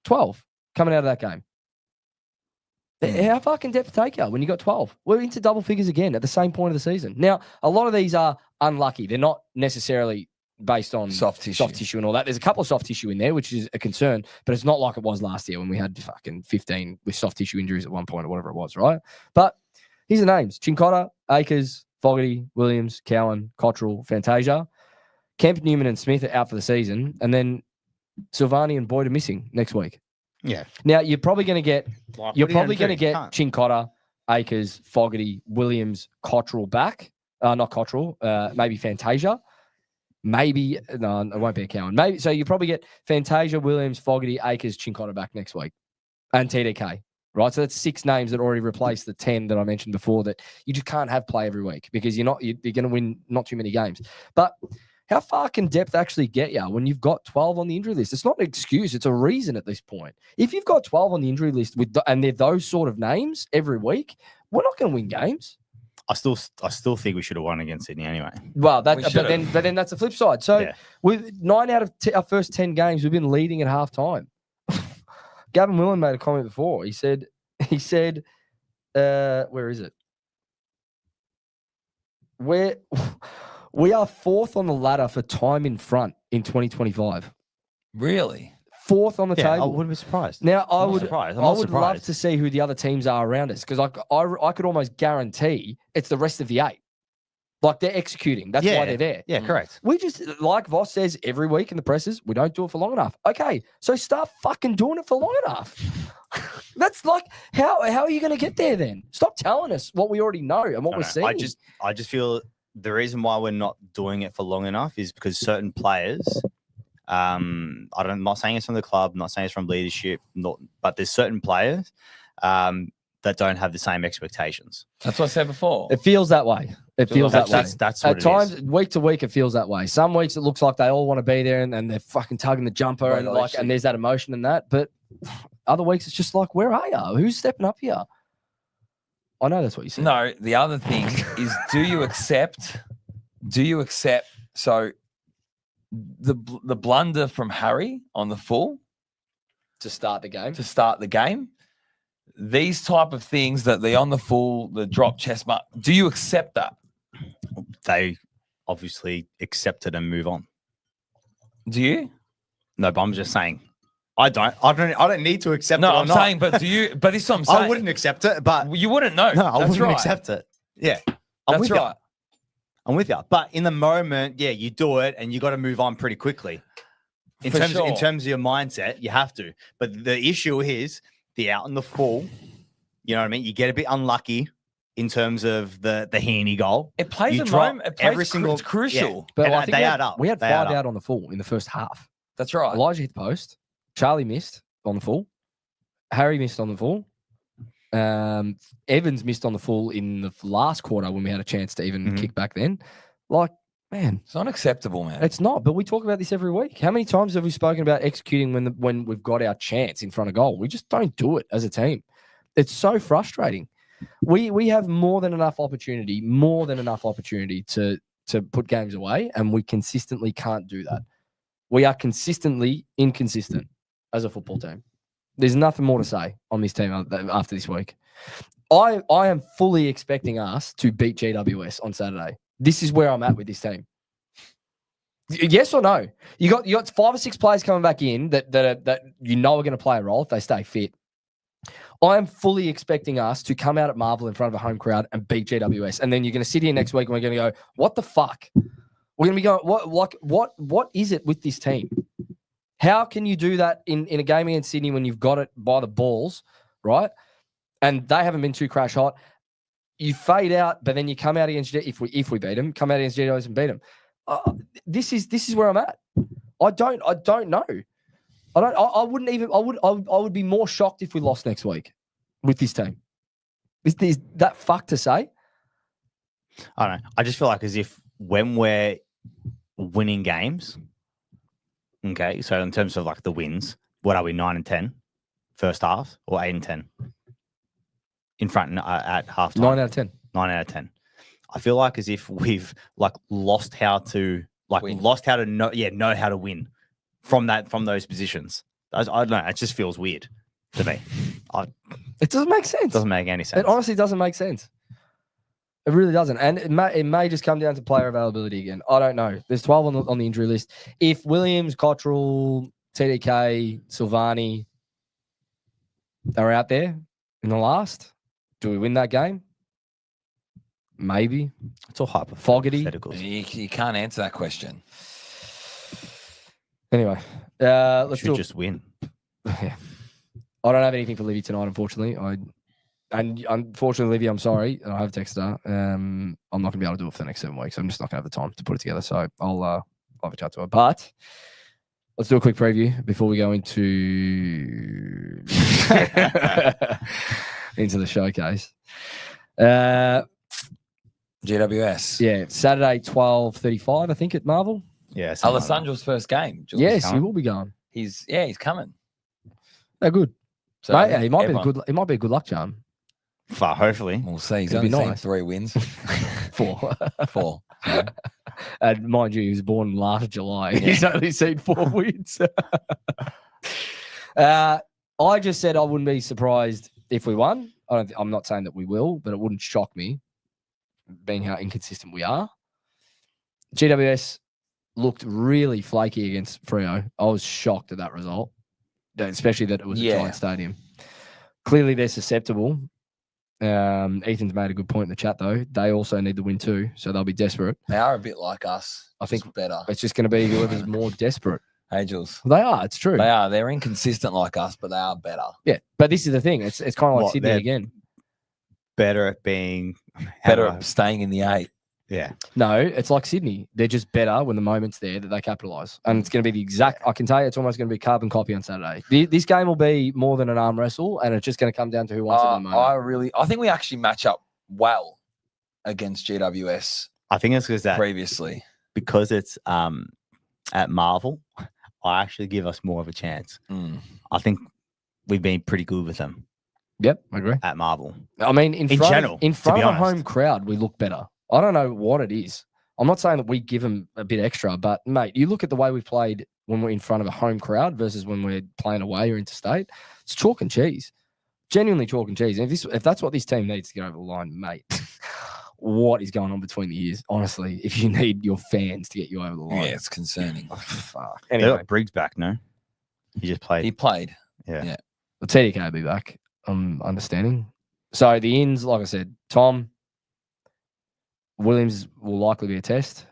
12 coming out of that game. How far can depth take you when you got 12? We're into double figures again at the same point of the season. Now, a lot of these are unlucky. They're not necessarily based on Soft tissue. and all that. There's a couple of soft tissue in there, which is a concern, but it's not like it was last year when we had fucking 15 with soft tissue injuries at one point or whatever it was, right? But here's the names: Chincotta, Akers, Fogarty, Williams, Cowan, Cottrell, Fantasia. Kemp, Newman, and Smith are out for the season, and then Silvani and Boyd are missing next week. Yeah. Now you're probably going to get Like, you're what are you probably gonna going to do? get Chincotta, Akers, Fogarty, Williams, Cottrell back. Not Cottrell, maybe Fantasia. Maybe no, it won't be a Cowan. Maybe so. You probably get Fantasia, Williams, Fogarty, Akers, Chincotta back next week, and TDK. Right, so that's 6 names that already replaced the 10 that I mentioned before. That you just can't have play every week because you're going to win not too many games. But how far can depth actually get you when you've got 12 on the injury list? It's not an excuse; it's a reason at this point. If you've got 12 on the injury list and they're those sort of names every week, we're not going to win games. I still think we should have won against Sydney anyway. Well, We but should've. then that's the flip side. So Yeah. with 9 out of our first 10 games, we've been leading at halftime. Gavin Willen made a comment before. He said, where is it? We are 4th on the ladder for time in front in 2025. Really? 4th on the Yeah, I table. wouldn't be surprised. Now, I I'm not would surprised. I'm I not would love surprised. to see who the other teams are around us because I could almost guarantee it's the rest of the 8. Like they're executing. That's why they're there. Yeah, correct. We just, like Voss says every week in the presses, we don't do it for long enough. Okay, so start fucking doing it for long enough. That's like, how are you going to get there then? Stop telling us what we already know and what I we're don't know. seeing. I just feel the reason why we're not doing it for long enough is because certain players, I'm not saying it's from the club, I'm not saying it's from leadership, but there's certain players that don't have the same expectations. That's what I said before. It feels that way. It feels that way. That's what At it times, is. week to week, it feels that way. Some weeks it looks like they all want to be there and they're fucking tugging the jumper Right, and actually. and there's that emotion in that. But other weeks it's just like, where are you? Who's stepping up here? I know that's what you said. No, the other thing is, do you accept? So the blunder from Harry on the full To start the game. to start the game. These type of things that the on the full, the drop chest mark. Do you accept that? They obviously accept it and move on. Do you? No, but I'm just saying, I don't need to accept it. No, or I'm not. saying, but do you? But this is what I'm saying. I wouldn't accept it, but You wouldn't know. no, I That's wouldn't right. accept it. Yeah, I'm That's with right. you. I'm with you. But in the moment, yeah, you do it and you got to move on pretty quickly. In For terms sure. of your mindset, you have to. But the issue is the out and the full. You know what I mean? You get a bit unlucky in terms of the Heaney goal. It plays You a drop moment. It plays every single- It's crucial. But And I think they we add had, up. We had They 5 add up. out on the full in the first half. That's right. Elijah hit the post. Charlie missed on the full. Harry missed on the full. Evans missed on the full in the last quarter when we had a chance to even Mhm. kick back then. Like, man, It's not acceptable, man. it's not. But we talk about this every week. How many times have we spoken about executing when we've got our chance in front of goal? We just don't do it as a team. It's so frustrating. We have more than enough opportunity to put games away, and we consistently can't do that. We are consistently inconsistent as a football team. There's nothing more to say on this team after this week. I am fully expecting us to beat GWS on Saturday. This is where I'm at with this team. Yes or no? You got 5 or 6 players coming back in that you know are going to play a role if they stay fit. I am fully expecting us to come out at Marvel in front of a home crowd and beat GWS, and then you're going to sit here next week and we're going to go, "What the fuck?" We're going to be going, "What is it with this team? How can you do that in a game against Sydney when you've got it by the balls, right? And they haven't been too crash hot. You fade out, but then you come out against if we beat them, come out against GWS and beat them. This is where I'm at. I don't know. I would be more shocked if we lost next week with this team. Is that fuck to say? I don't know. I just feel like as if when we're winning games, okay, so in terms of like the wins, what are we, 9 and 10 first half or 8 and 10 in front at halftime? 9 out of 10. 9 out of 10. I feel like as if we've like lost how to know how to win from those positions. I don't know. It just feels weird to me. It doesn't make sense. It doesn't make any sense. It honestly doesn't make sense. It really doesn't. And it may just come down to player availability again. I don't know. There's 12 on the injury list. If Williams, Cottrell, TDK, Silvani are out there in the last, do we win that game? Maybe. It's all Fogarty. You can't answer that question. Anyway, let's just win. Yeah. I don't have anything for Livy tonight, unfortunately. Unfortunately, Livy, I'm sorry. I have texted her. I'm not going to be able to do it for the next 7 weeks. I'm just not going to have the time to put it together. So I'll have a chat to her. But let's do a quick preview before we go into the showcase. GWS. Yeah, Saturday, 12:35, I think, at Marvel. Yeah, Alessandro's first game. Jules. Yes, he will be going. He's coming. They're good. So Mate, he might be a good luck charm. Hopefully. We'll see. He's It'd only be nice. seen 3 wins. 4. 4. And mind you, he was born last July. He's only seen 4 wins. I just said I wouldn't be surprised if we won. I'm not saying that we will, but it wouldn't shock me, being how inconsistent we are. GWS looked really flaky against Freo. I was shocked at that result, especially that it was a giant stadium. Clearly, they're susceptible. Ethan's made a good point in the chat, though. They also need the win too, so they'll be desperate. They are a bit like us. I think better. It's just going to be whoever's more desperate. Hey, Jules. They are. It's true. They are. They're inconsistent like us, but they are better. Yeah, but this is the thing. It's kind of like Sydney again. Better at being better at staying in the 8. Yeah. No, it's like Sydney. They're just better when the moment's there that they capitalise. And it's going to be the exact, I can tell you, it's almost going to be carbon copy on Saturday. This game will be more than an arm wrestle, and it's just going to come down to who wants it in the moment. I think we actually match up well against GWS. I think it's because previously. Because it's at Marvel, I actually give us more of a chance. I think we've been pretty good with them. Yep, I agree. At Marvel. I mean, in front of a honest. home crowd, we look better. I don't know what it is. I'm not saying that we give them a bit extra, but, mate, you look at the way we've played when we're in front of a home crowd versus when we're playing away or interstate, it's chalk and cheese. Genuinely chalk and cheese. And if that's what this team needs to get over the line, mate, what is going on between the ears? Honestly, if you need your fans to get you over the line. Yeah, it's concerning. Oh, fuck. Anyway. They got Briggs back, no? He just played. He played. Yeah. The TDK will be back, I'm understanding. So the ins, like I said, Tom, Williams will likely be a test.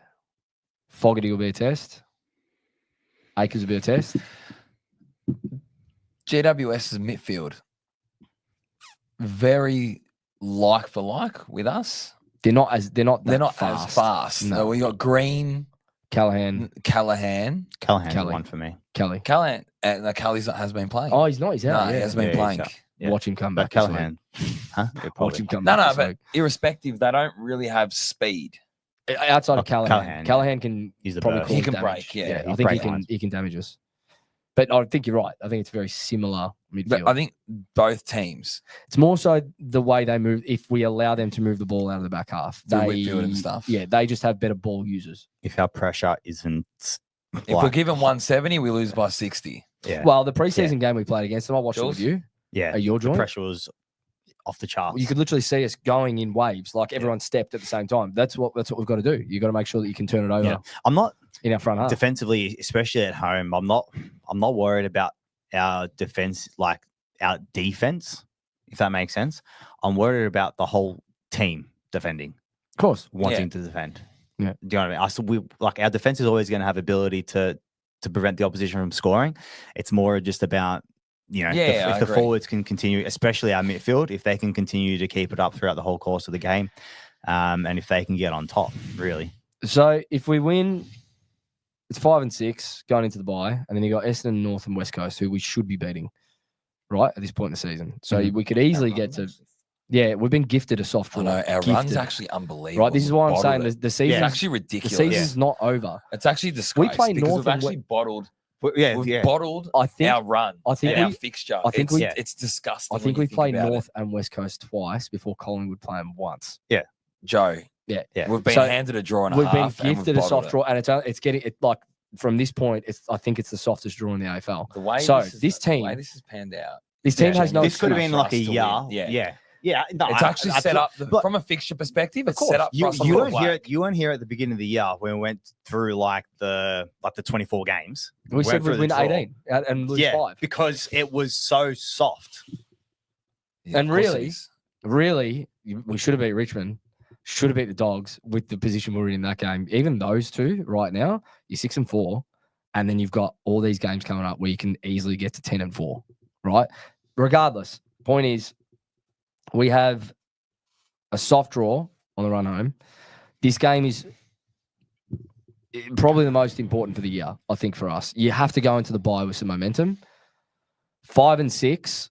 Fogarty will be a test. Akers will be a test. GWS's midfield, very like for like with us. They're not as fast. No, we got Green, Callahan, Callahan's one for me. Callahan, and Kelly's has been playing. Oh, he's not. He's out. No, he has been playing. Watch him come back. Callahan. Huh? Watch him come back. No, but irrespective, they don't really have speed. Outside of Callahan can he's the probably burst. cause He can damage. break. Yeah, I think he can damage us. But I think you're right. I think it's very similar midfield. But I think both teams It's more so the way they move. If we allow them to move the ball out of the back half, do midfield and stuff. Yeah, they just have better ball users. If our pressure isn't, If we're given 170, we lose by 60. yeah, Well, the preseason game we played against them, I watched it Jules? with you. yeah, Your the joint. pressure was off the charts. You could literally see us going in waves, like everyone stepped at the same time. That's what we've got to do. You got to make sure that you can turn it over Yeah. I'm not in our front half. defensively, especially at home. I'm not worried about our defense, like our defense, if that makes sense. I'm worried about the whole team defending, Of course. wanting to defend. Yeah. Do you know what I mean? Our defense is always going to have ability to prevent the opposition from scoring. It's more just about, if the forwards can continue, especially our midfield, if they can continue to keep it up throughout the whole course of the game, and if they can get on top, really. So if we win, it's 5 and 6 going into the bye, and then you got Essendon, North, and West Coast, who we should be beating, right, at this point in the season. So we could easily get to. Yeah, we've been gifted a soft draw. I know, our Gifted. run's actually unbelievable. Right, this is why I'm saying Bottled it. the season. It's actually The ridiculous. season's not over. It's actually disgraced. play because North we've and actually bottled. Yeah, We've bottled I think. our run. I think and our we- fixture. I think it's disgusting. I think when we you played about North and West Coast twice before Collingwood play them once. it. Joe. Yeah. We've been So handed a draw and a We've been half. and we've gifted a bottled soft it. draw, and it's getting it like from this point. I think it's the softest draw in the AFL. The way So this this the way team- this has panned out. This team has no. this could have excuse. been like a for us to year. win. Yeah. No, It's actually set up but- from a fixture perspective. It's course. set up. For You us to weren't play. here. You weren't here at the beginning of the year when we went through like the 24 games. We said went we'd through win the draw. 18 and lose 5. because it was so soft. Yeah, And of course it really- is. Really, we should have beat Richmond. Should have beat the Dogs with the position we're in that game. Even those two right now, you're 6 and 4, and then you've got all these games coming up where you can easily get to 10 and 4. Right. Regardless, point is, we have a soft draw on the run home. This game is probably the most important for the year, I think, for us. You have to go into the bye with some momentum. 5 and 6,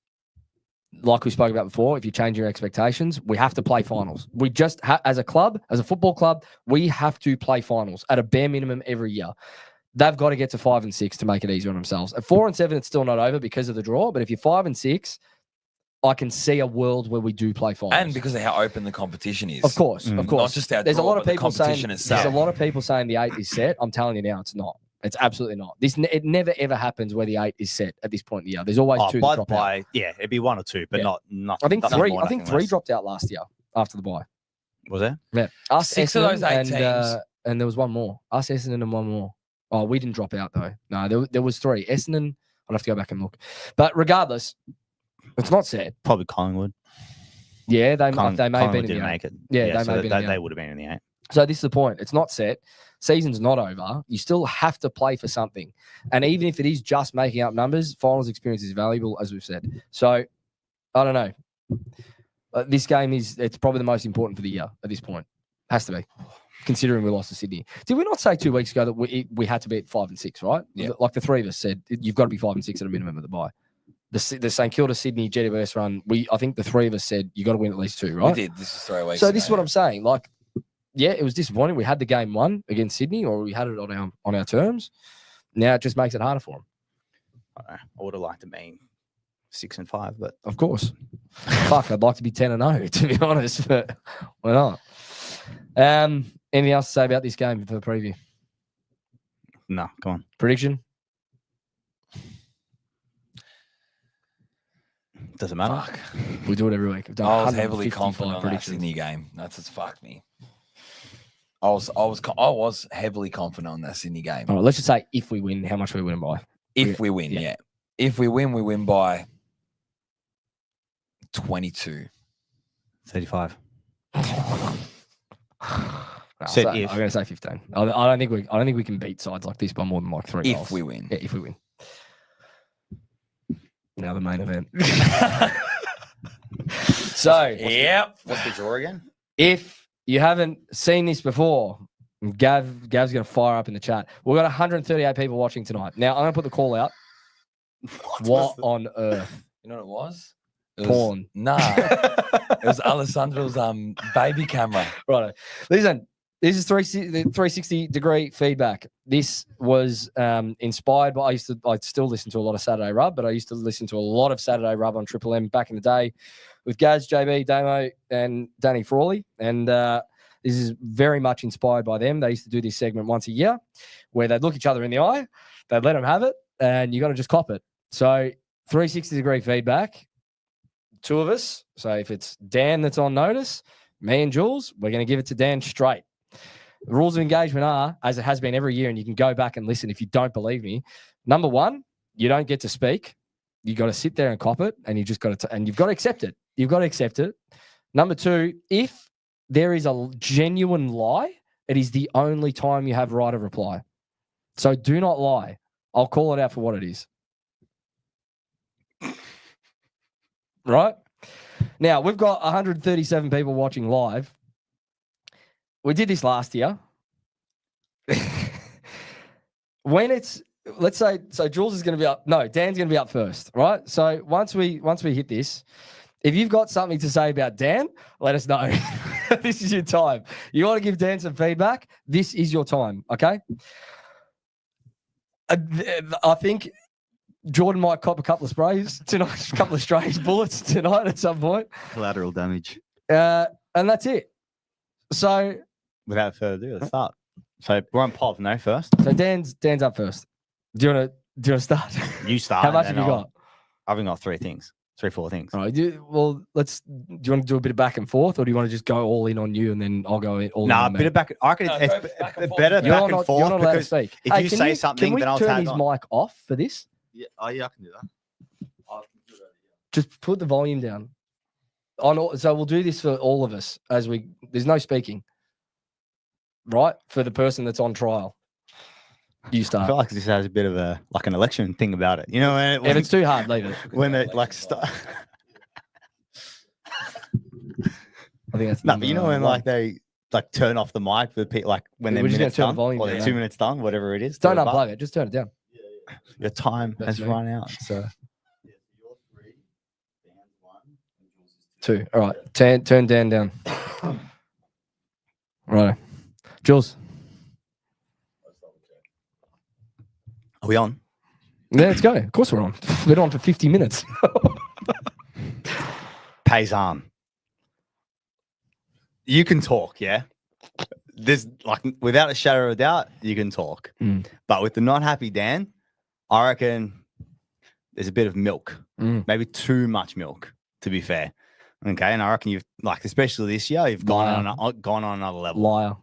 like we spoke about before, if you change your expectations, we have to play finals. We just, as a club, as a football club, we have to play finals at a bare minimum every year. They've got to get to 5 and 6 to make it easier on themselves. At 4 and 7, it's still not over because of the draw. But if you're 5 and 6, I can see a world where we do play finals. And because of how open the competition is. Of course. Not just our There's a draw, lot of but the people saying competition there's itself. a lot of people saying the 8 is set. I'm telling you now, it's not. It's absolutely not. It never ever happens where the 8 is set at this point in the year. There's always 2 that drop out. It'd be 1 or 2, but Yeah. not nothing. I think nothing 3. more, I think nothing 3 less. dropped out last year after the bye. Was there? Yeah, us, 6 of those 8 Essendon, teams. and there was one more. Us, Essendon, and one more. Oh, we didn't drop out though. No, there was 3. Essendon. I'll have to go back and look. But regardless, it's not set. Probably Collingwood. Yeah, they may have Collingwood been in didn't the 8. make it. Yeah, they may so have been in the they 8. would have been in the 8. So this is the point. It's not set. Season's not over. You still have to play for something. And even if it is just making up numbers, finals experience is valuable, as we've said. So I don't know. This game it's probably the most important for the year at this point. Has to be, considering we lost to Sydney. Did we not say 2 weeks ago that we had to be at 5 and 6, right? Yeah. Like the 3 of us said, you've got to be 5 and 6 at a minimum of the bye. The St Kilda Sydney GWS run, I think the 3 of us said you got to win at least 2, right? We did. This is 3 weeks So this is ago. what I'm saying. Like, yeah, it was disappointing. We had the game won against Sydney, or we had it on our terms. Now it just makes it harder for them. I would have liked to be 6 and 5, but Of course. Fuck, I'd like to be 10 and 0, to be honest, but why not? Anything else to say about this game for the preview? no, come on. Prediction? Doesn't matter. Fuck. We do it every week. We've done I was heavily 155 confident on that predictions. Sydney game. That's just fucked me. I was heavily confident on that Sydney game. All right, let's just say if we win, how much are we winning by? If we win, yeah. yeah. If we win by 22. 35. No, Said I'm if. going to say 15. I don't think we can beat sides like this by more than like 3 goals. If we win. Yeah, if we win. Now the main event. So, Yep. What's the draw again? if you haven't seen this before, Gav's going to fire up in the chat. We've got 138 people watching tonight. Now, I'm going to put the call out. What on earth? You know what it was? It was Porn. Nah. It was Alessandro's baby camera. Right. Listen, This is 360-degree feedback. This was inspired by, I still listen to a lot of Saturday Rub, but I used to listen to a lot of Saturday Rub on Triple M back in the day with Gaz, JB, Damo, and Danny Frawley. And this is very much inspired by them. They used to do this segment once a year where they'd look each other in the eye, they'd let them have it, and you got to just cop it. So 360-degree feedback, two of us. So if it's Dan that's on notice, me and Jules, we're going to give it to Dan straight. The rules of engagement are, as it has been every year, and you can go back and listen if you don't believe me. Number one, you don't get to speak. You got to sit there and cop it, and you just got to, and you've got to accept it. You've got to accept it. Number two, if there is a genuine lie, it is the only time you have right of reply. So do not lie. I'll call it out for what it is. Right? Now, we've got 137 people watching live. We did this last year. When it's, let's say, so Jules is going to be up. No, Dan's going to be up first, right? So once we hit this, if you've got something to say about Dan, let us know. This is your time. You want to give Dan some feedback? This is your time, okay? I think Jordan might cop a couple of sprays tonight, a couple of strays, bullets tonight at some point. Collateral damage. And that's it. So, without further ado, let's start. So we're on Pov, no, first. So Dan's up first. Do you want to start? You start. How much have you got? I've only got 4 things. All right. Do you want to do a bit of back and forth, or do you want to just go all in on you and then I'll go all in? A bit of back. I reckon it's better back and forth. You're not allowed to speak. If you say something, then I'll tag on. Can we turn his mic off for this? Yeah, I can do that. Just put the volume down. So we'll do this for all of us there's no speaking. Right? For the person that's on trial. You start. I feel like this has a bit of an election thing about it. You know, if it's too hard, leave it. When they start. I think that's but you know when they turn off the mic for people when they're minutes done, or they're 2 minutes done, whatever it is. Don't unplug it. Just turn it down. Your time has run out. So 2. All right. Turn Dan down. Right. Jules. Are we on? Yeah, let's go. Of course we're on. We're on for 50 minutes. Paysan. You can talk, yeah? There's without a shadow of a doubt, you can talk. But with the not happy Dan, I reckon there's a bit of milk. Maybe too much milk, to be fair. Okay. And I reckon you've especially this year, you've gone on another level. Liar.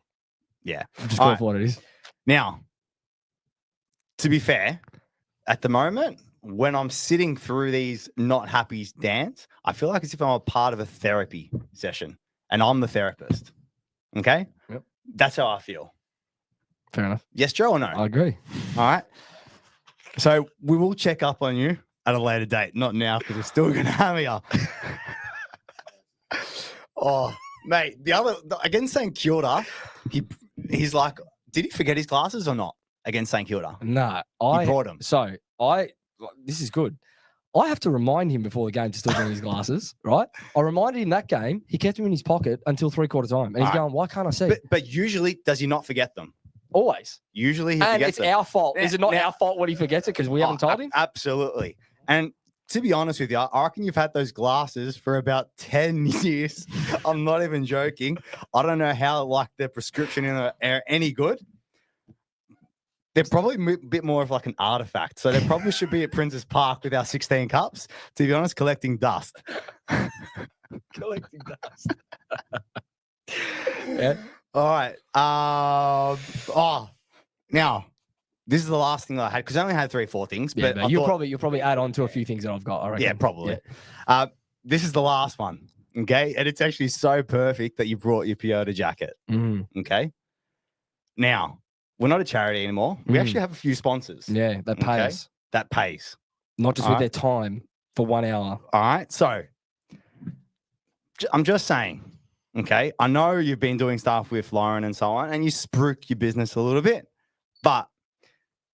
Yeah. Just call it for what it is. Now, to be fair, at the moment, when I'm sitting through these not happy Dans, I feel like as if I'm a part of a therapy session and I'm the therapist. Okay? Yep. That's how I feel. Fair enough. Yes, Joe, or no? I agree. All right. So we will check up on you at a later date. Not now, because we're still going to hammer you. Oh, mate. Against St Kilda, he's like, did he forget his glasses or not against St Kilda? No. He brought them. So this is good. I have to remind him before the game to still bring his glasses, right? I reminded him that game. He kept them in his pocket until 3/4 time. And he's going, why can't I see? But usually, does he not forget them? Always. Usually he and forgets it's them. our fault. Is it not our fault when he forgets it because we haven't told him? Absolutely. And to be honest with you, I reckon you've had those glasses for about 10 years. I'm not even joking. I don't know how their prescription are any good. They're probably a bit more of an artifact. So they probably should be at Prince's Park with our 16 cups, to be honest, collecting dust. Collecting dust. Yeah. All right. Now, this is the last thing I had because I only had 3 or 4 things. Yeah, but you'll probably add on to a few things that I've got. I reckon. Yeah, probably. Yeah. This is the last one. Okay, and it's actually so perfect that you brought your Piota jacket. Okay. Now we're not a charity anymore. We actually have a few sponsors. Yeah, that pays. That pays. Not just with their time for 1 hour. All right. So I'm just saying. Okay, I know you've been doing stuff with Lauren and so on, and you spruik your business a little bit, but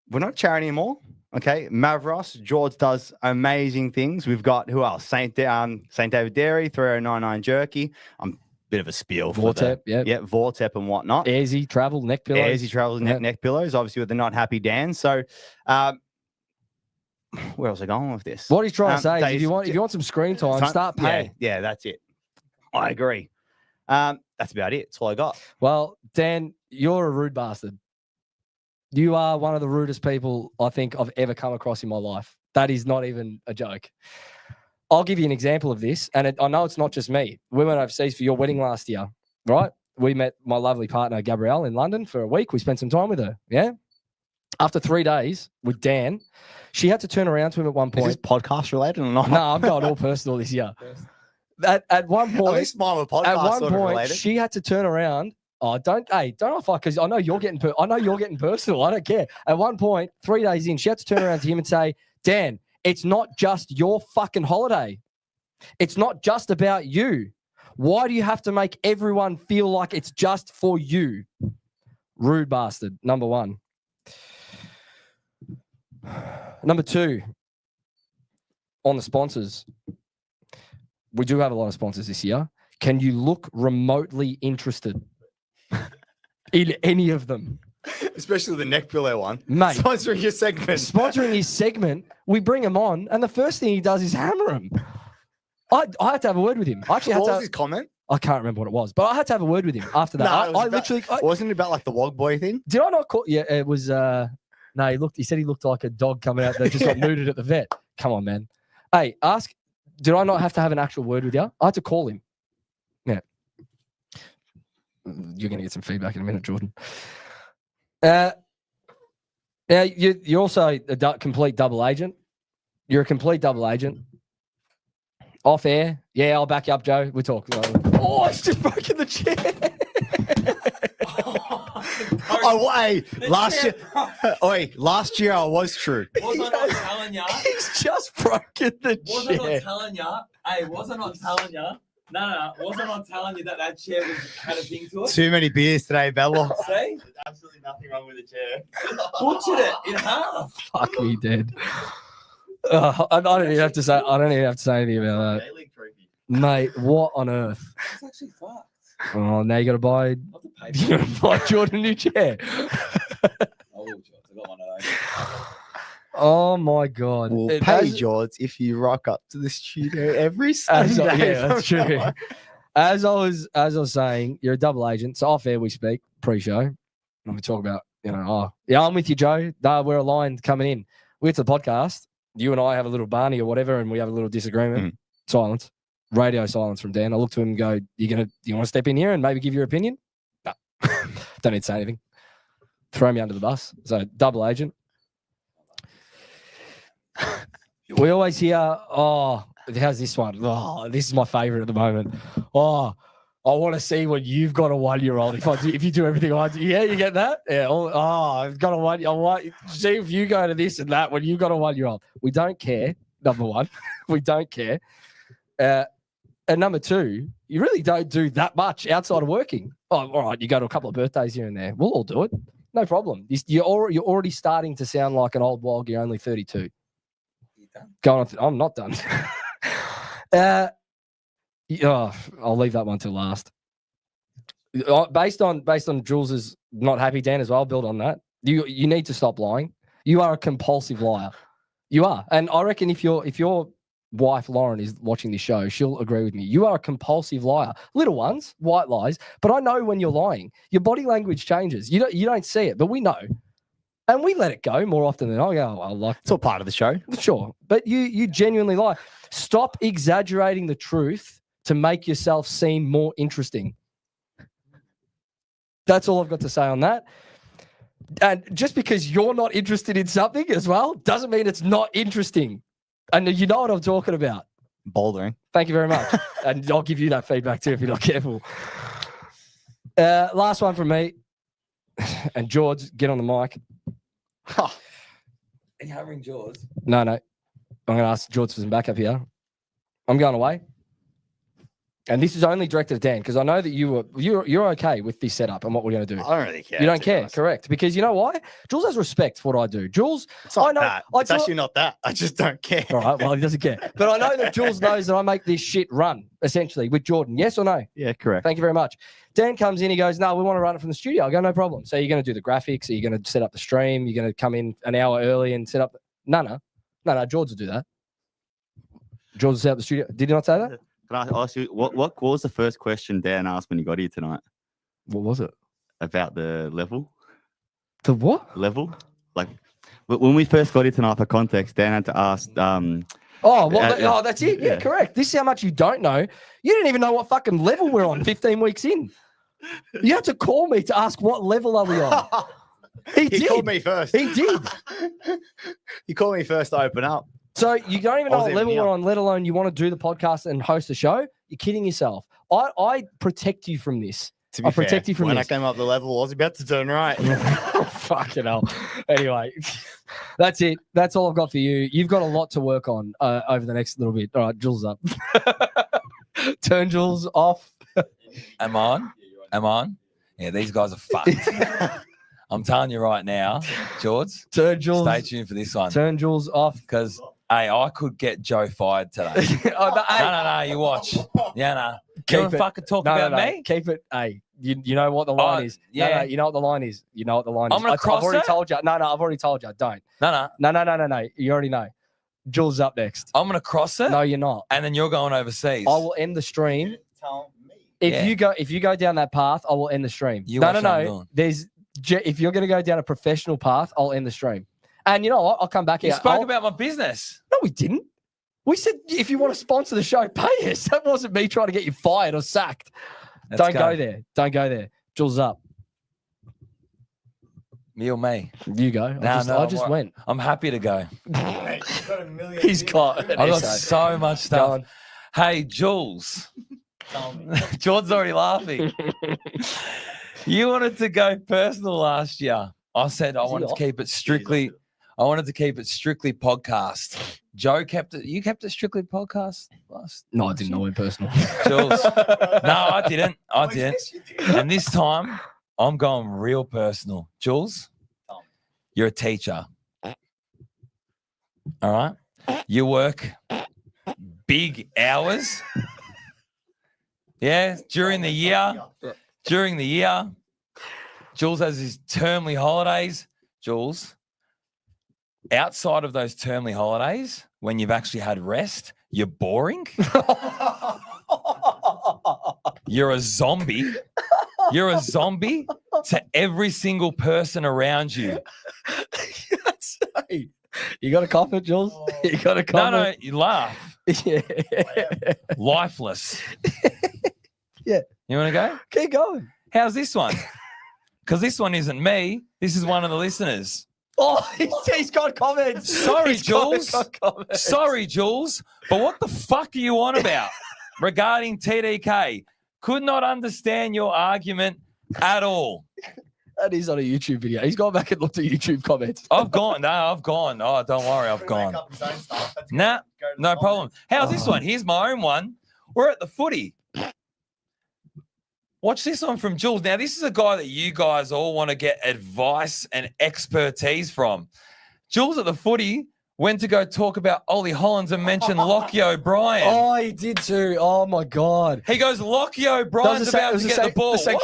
we're not a charity anymore. Okay, Mavros, George does amazing things. We've got who else? St. David Dairy, 3099 Jerky. I'm bit of a spiel. Vortep, yeah. Yeah, Vortep and whatnot. Airsy travel, neck pillows. Airsy travels, neck pillows, obviously with the not happy Dan. So, where was I going with this? What he's trying to say is if you want some screen time, start paying. Yeah, that's it. I agree. That's about it. That's all I got. Well, Dan, you're a rude bastard. You are one of the rudest people I think I've ever come across in my life. That is not even a joke. I'll give you an example of this, and I know it's not just me. We went overseas for your wedding last year, right? We met my lovely partner, Gabrielle, in London for a week. We spent some time with her, yeah? After 3 days with Dan, she had to turn around to him at one point. Is this podcast related or not? No, I'm going all personal this year. At one point, at least mine were podcast she had to turn around. Oh, don't fight because I know you're getting personal. I don't care. At one point, 3 days in, she had to turn around to him and say, Dan, it's not just your fucking holiday. It's not just about you. Why do you have to make everyone feel like it's just for you? Rude bastard, number one. Number two, on the sponsors. We do have a lot of sponsors this year. Can you look remotely interested in any of them? Especially the neck pillow one. Mate. Sponsoring your segment. Sponsoring his segment, we bring him on, and the first thing he does is hammer him. I had to have a word with him. I actually had what was his comment? I can't remember what it was, but I had to have a word with him after that. Wasn't it about like the Wog Boy thing? Did I not call? Yeah, it was. No, he said he looked like a dog coming out that just got neutered at the vet. Come on, man. Hey, did I not have to have an actual word with you? I had to call him. Yeah. You're going to get some feedback in a minute, Jordan. Now, you're also a complete double agent. You're a complete double agent. Off air. Yeah, I'll back you up, Joe. We're talking. Oh, it's just broken the chair. Last year I was true. Was I not telling ya? He's just broken the chair. Was I not telling ya? Hey, was I not telling ya? No. Was I not telling you that chair had a thing to it? Too many beers today, Bella. See? There's absolutely nothing wrong with the chair. Butchered it in half. Fuck me dead. I don't even have to say. I don't even have to say anything about that. Mate, what on earth? It's actually fucked. Oh, now you got to buy. You got to buy Jordan a new chair. I will, George. I got one of those. Oh my God! We'll pay George if you rock up to the studio every Sunday. Yeah, that's true. As I was saying, you're a double agent. So off air we speak pre-show, and we talk about I'm with you, Joe. We're aligned coming in. We get to the podcast. You and I have a little Barney or whatever, and we have a little disagreement. Silence. Radio silence from Dan. I look to him and go, do you want to step in here and maybe give your opinion? No. Don't need to say anything. Throw me under the bus. So double agent. We always hear, how's this one? Oh, this is my favorite at the moment. Oh, I want to see when you've got a 1-year-old. If you do everything I do, yeah, you get that? Yeah. I've got a 1. I want see if you go to this and that when you've got a 1-year-old. We don't care. Number one, we don't care. And number two, you really don't do that much outside of working. Oh, all right, you go to a couple of birthdays here and there. We'll all do it. No problem. You're already starting to sound like an old wog. You're only 32. Going on. I'm not done. I'll leave that one till last. Based on Jules's not happy Dan as well, build on that. You need to stop lying. You are a compulsive liar. You are, and I reckon if your wife Lauren is watching this show, she'll agree with me. You are a compulsive liar. Little ones, white lies, but I know when you're lying. Your body language changes. You don't see it, but we know. And we let it go more often than it's all part of the show. Sure. But you genuinely lie. Stop exaggerating the truth to make yourself seem more interesting. That's all I've got to say on that. And just because you're not interested in something as well, doesn't mean it's not interesting. And you know what I'm talking about. Bouldering. Thank you very much. And I'll give you that feedback too if you're not careful. Last one from me. And George, get on the mic. Are you hammering George? No. I'm going to ask George for some backup here. I'm going away. And this is only directed at Dan because I know that you're okay with this setup and what we're going to do. I don't really care. You don't to be care, honest. correct? Because you know why? Jules has respect for what I do. Jules, It's not I know. that. It's actually not that. I just don't care. All right, well, he doesn't care. But I know that Jules knows that I make this shit run, essentially, with Jordan. Yes or no? Yeah, correct. Thank you very much. Dan comes in, he goes, no, we want to run it from the studio. I go, no problem. So you're going to do the graphics, are you going to set up the stream, you're going to come in an hour early and set up. No, George will do that. George will set up the studio. Did he not say that? Can I ask you, what was the first question Dan asked when you got here tonight What was it? about the level? The what? Level? Like, when we first got here tonight, for context, Dan had to ask. Oh, well, that's it. Yeah, yeah. correct. This is how much you don't know. You didn't even know what fucking level we're on 15 weeks in. You had to call me to ask what level are we on. He did. called me first. He did. He called me first to open up. So you don't even know I was what even level here. we're on, let alone you want to do the podcast and host the show. You're kidding yourself. I protect you from this. To be I'll protect you from when this. I came up the level, I was about to turn right. Fucking hell. Anyway, that's it. That's all I've got for you. You've got a lot to work on over the next little bit. All right, Jules up. Turn Jules off. Am I on? Yeah, these guys are fucked. I'm telling you right now, George, Turn Jules. stay tuned for this one. Turn Jules off. Because, hey, I could get Joe fired today. No, you watch. Yeah, no. Keep You want it. to fucking talk about me? Keep it. Hey, you know what the line is. yeah. No, you know what the line is. You know what the line is. I'm gonna cross I've already it? told you. No, I've already told you. Don't. No. No. You already know. Jules up next. I'm going to cross it, No, you're not. and then you're going overseas. I will end the stream. Tell me. If you go down that path, I will end the stream. You watch what I'm No. doing. If you're going to go down a professional path, I'll end the stream. And you know what? I'll come back You here. spoke about my business. No, we didn't. We said if you want to sponsor the show, pay us. That wasn't me trying to get you fired or sacked. Don't go there. Don't go there. Jules up. Me or me? You go. I just went. I'm happy to go. He's got. I've got so much stuff. Hey, Jules. George's already laughing. You wanted to go personal last year. I said I wanted to keep it strictly. I wanted to keep it strictly podcast. Joe kept it. You kept it strictly podcast last. No, I didn't know in personal. Jules. No, I didn't. And this time, I'm going real personal. Jules, you're a teacher. All right. You work big hours. Yeah, during the year. Jules has his termly holidays. Jules, outside of those termly holidays, when you've actually had rest, you're boring. You're a zombie. You're a zombie to every single person around you. You got a comment, Jules? You got a comment? No, you laugh. Yeah. Lifeless. Yeah. You want to go? Keep going. How's this one? Because this one isn't me. This is one of the listeners. Oh, he's got comments. Sorry, He's got Jules. comments. Sorry, Jules. But what the fuck are you on about regarding TDK? Could not understand your argument at all. That is on a YouTube video. He's gone back and looked at YouTube comments. I've gone. Oh, don't worry. I've gone. Nah, no problem. How's this one? Here's my own one. We're at the footy. Watch this one from Jules. Now, this is a guy that you guys all want to get advice and expertise from. Jules at the footy went to go talk about Ollie Hollins and mentioned Lockie O'Brien. Oh, he did too. Oh, my God. He goes, Lockie O'Brien's about to get the ball. The St.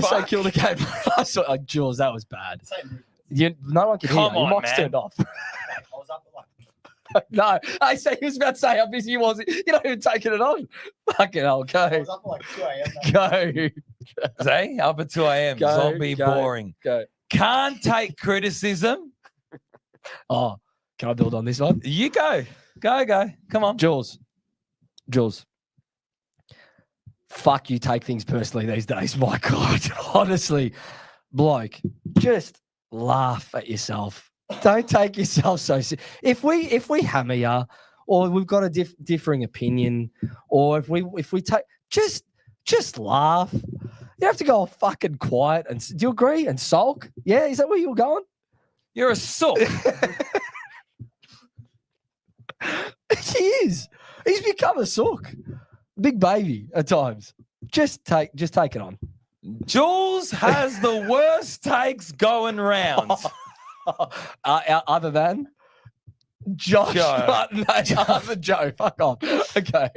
What Kilda game. I saw, like, Jules, that was bad. No one can hear. Come Your on, mic's man. turned off. No, I say he was about to say how busy he was. You're not even taking it on. Fucking hell, go. I was up at like 2 a.m. Go. Say, up at 2 a.m. Go, Zombie go. boring. Go. Can't take criticism. Oh, can I build on this one? You go. Go. Come on. Jules. Fuck, you take things personally these days. My God. Honestly, bloke, just laugh at yourself. Don't take yourself so serious. If we hammer you, or we've got a differing opinion, or if we take just laugh. You have to go all fucking quiet and do you agree? And sulk? Yeah, is that where you were going? You're a sook. He is. He's become a sook. big baby at times. Just take it on. Jules has the worst takes going round. Other than Josh. Joe. No, other Joe. Fuck off. Okay.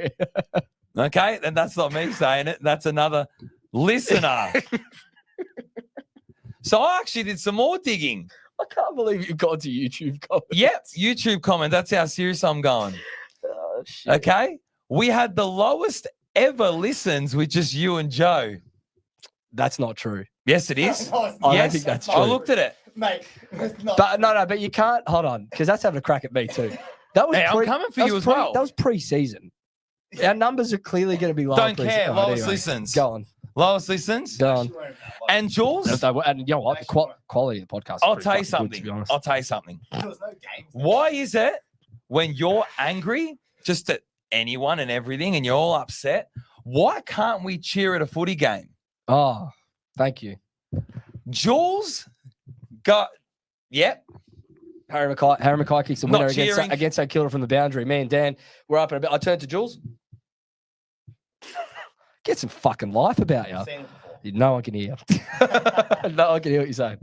Okay, then that's not me saying it. That's another listener. So I actually did some more digging. I can't believe you've gone to YouTube comments. Yep, YouTube comment. That's how serious I'm going. Oh, shit. Okay. We had the lowest ever listens with just you and Joe. That's not true. Yes, it is. I don't Yes, think that's I true. looked at it. Mate, it's not But but you can't hold on, because that's having a crack at me too. That was Hey, I'm coming for that you was as well. That was pre-season. Our numbers are clearly going to be lower. Don't pre-season. care. All right, Lowest anyway, listens. Go on. Lowest listens. Go on. And Jules, And you know what? The quality of the podcast. is I'll pretty tell you fucking good, to something. be honest. I'll tell you something. There was no games. Why is it when you're angry just at anyone and everything and you're all upset, why can't we cheer at a footy game? Oh, thank you. Jules got, yep. Harry Mackay kicks the Not winner cheering. against that killer from the boundary. Me and Dan, we're up and about. I turned to Jules. Get some fucking life about you. I've seen it before. No one can hear you. No one can hear what you're saying.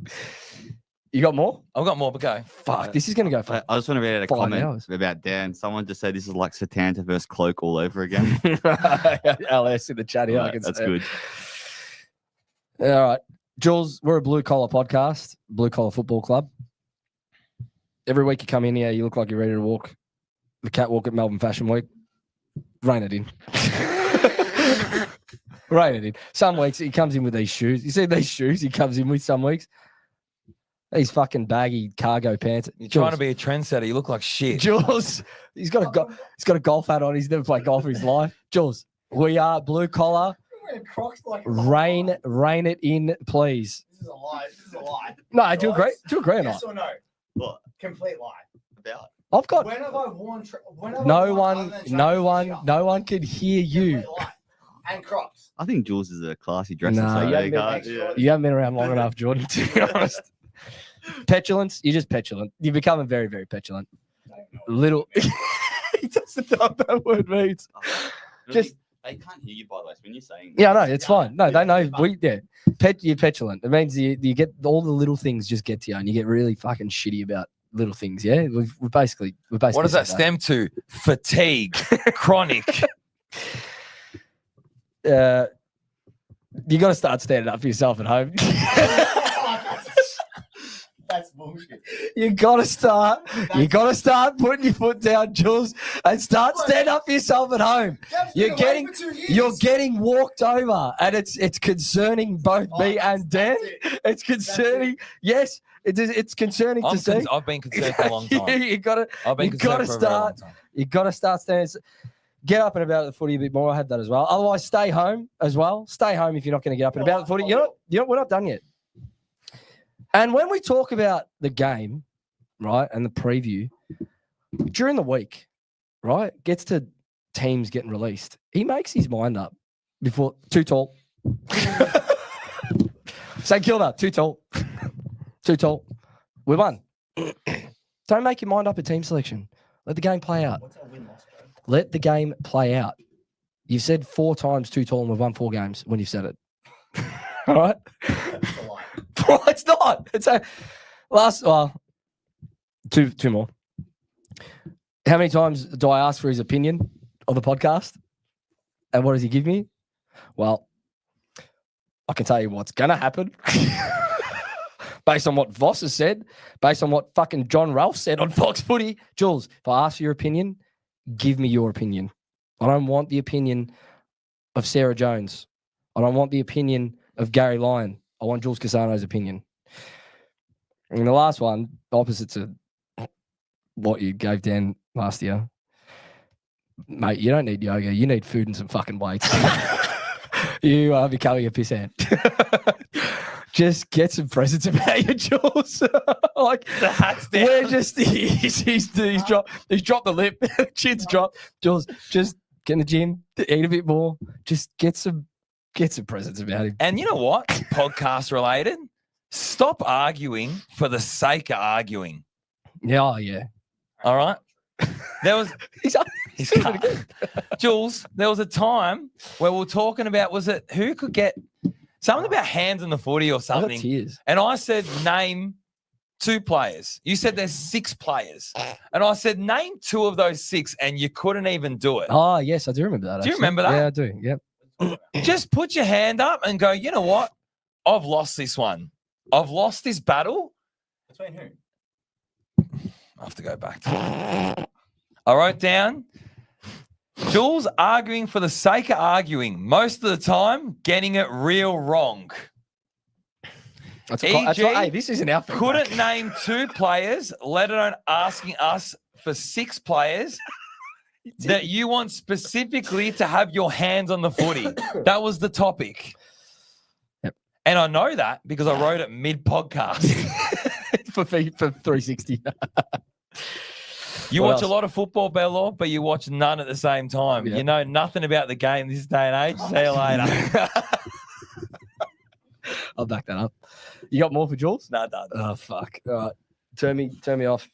You got more? I've got more, but go. Fuck, this is going to go for I just want to read out a 5 comment hours. about Dan. Someone just said this is like Satanta versus Cloak all over again. LS in the chat here. I Right, can that's see it. good. All right. Jules, we're a blue collar podcast, Blue Collar Football Club. Every week you come in here, you look like you're ready to walk the catwalk at Melbourne Fashion Week. Rain it in. Rain it in. Some weeks he comes in with these shoes. You see these shoes he comes in with some weeks? These fucking baggy cargo pants. You're trying to be a trendsetter. You look like shit. Jules, he's got a golf hat on. He's never played golf in his life. Jules, we are blue collar. Wearing Crocs like a Rain it in, please. This is a lie. This is a lie. No, I do agree. Guys, Do agree or not? Yes or no? What Complete lie. about? I've got When have I worn? When have I no worn one, other than no tracksuit one, shirt? no one could hear you. Complete lie. And Crocs. I think Jules is a classy dresser. Nah, so you there haven't you been go. Yeah. You haven't been around long enough, Jordan, to be honest. Petulance, you're just petulant. You're becoming very, very petulant. Little. He doesn't know what that word means. Just they can't hear you by the way. So when you're saying yeah, no, it's fine. No, they know you're petulant. It means you get all the little things just get to you, and you get really fucking shitty about little things. Yeah, we've basically. What does that said stem to? Fatigue, chronic. You got to start standing up for yourself at home. That's bullshit. You gotta start putting your foot down, Jules, and start standing up for yourself at home. You're getting walked over, and it's concerning both me and Dan. It's concerning. Yes, it's concerning to see. I've been concerned for a long time. you gotta I've been you concerned gotta for a very long start. time. You gotta start standing. Get up and about at the footy a bit more. I had that as well. Otherwise, stay home as well. Stay home if you're not going to get up and about the footy. You know, we're not done yet. And when we talk about the game, right, and the preview, during the week, right, gets to teams getting released, he makes his mind up before too tall. St Kilda, too tall. Too tall. We won. Don't make your mind up at team selection. Let the game play out. What's our win-loss, bro? Let the game play out. You've said 4 times too tall and we've won 4 games when you've said it. All right? That's a lie. Well, it's not. It's a two more. How many times do I ask for his opinion on the podcast? And what does he give me? Well, I can tell you what's going to happen. Based on what Voss has said, based on what fucking John Ralph said on Fox Footy. Jules, if I ask for your opinion, give me your opinion. I don't want the opinion of Sarah Jones. I don't want the opinion of Gary Lyon. I want Jules Casano's opinion. And the last one, opposite to what you gave Dan last year. Mate, you don't need yoga. You need food and some fucking weights. You are becoming a pissant. Just get some presents about you, Jules. Like The hat's down. we're just he's dropped the lip, chin's dropped. Jules, just get in the gym, eat a bit more. Just get some presents about him. And you know what? Podcast related. Stop arguing for the sake of arguing. Yeah, oh, yeah. All right. There was He's He's cut. Jules, there was a time where we were talking about, was it who could get something about hands in the footy or I got something? tears. And I said, name 2 players. You said there's 6 players. And I said, name 2 of those 6, and you couldn't even do it. Oh, yes, I do remember that. Do you actually. remember that? Yeah, I do. Yep. Just put your hand up and go, you know what? I've lost this one. I've lost this battle. Between who? I have to go back to it. I wrote down Jules arguing for the sake of arguing. Most of the time, getting it real wrong. That's EG hey, this isn't our feedback. Couldn't name 2 players, let alone asking us for 6 players that you want specifically to have your hands on the footy. That was the topic. Yep. And I know that because I wrote it mid-podcast. for 360. You What watch else? a lot of football, Bello, but you watch none at the same time. Yeah. You know nothing about the game this day and age. See you later. I'll back that up. You got more for Jules? No, done. Oh, fuck. All right. Turn me off.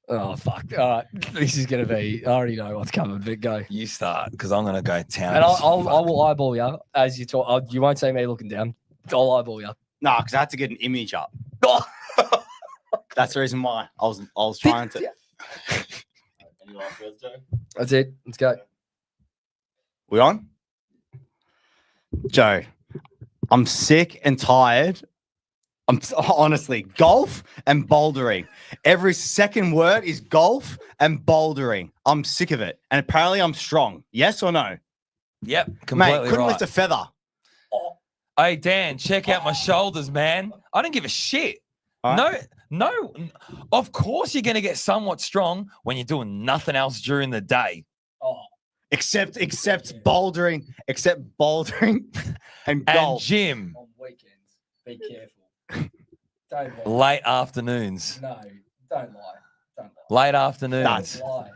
Oh, fuck. All right. This is going to be, I already know what's coming, but go. You start because I'm going to go town. And I as fuck. will eyeball you as you talk. You won't see me looking down. I'll eyeball you. No, because I had to get an image up. That's the reason why I was trying to. Any last words, Joe? That's it. Let's go. We on? Joe, I'm sick and tired. Honestly, golf and bouldering. Every second word is golf and bouldering. I'm sick of it. And apparently I'm strong. Yes or no? Yep, completely Mate, couldn't right. lift a feather. Hey, Dan, check out my shoulders, man. I don't give a shit. All right. No. Of course you're going to get somewhat strong when you're doing nothing else during the day. Oh, Except bouldering, and And golf. gym, on weekends, be careful. Don't lie. late afternoons. No, don't lie. Don't lie. Late afternoons. Don't lie.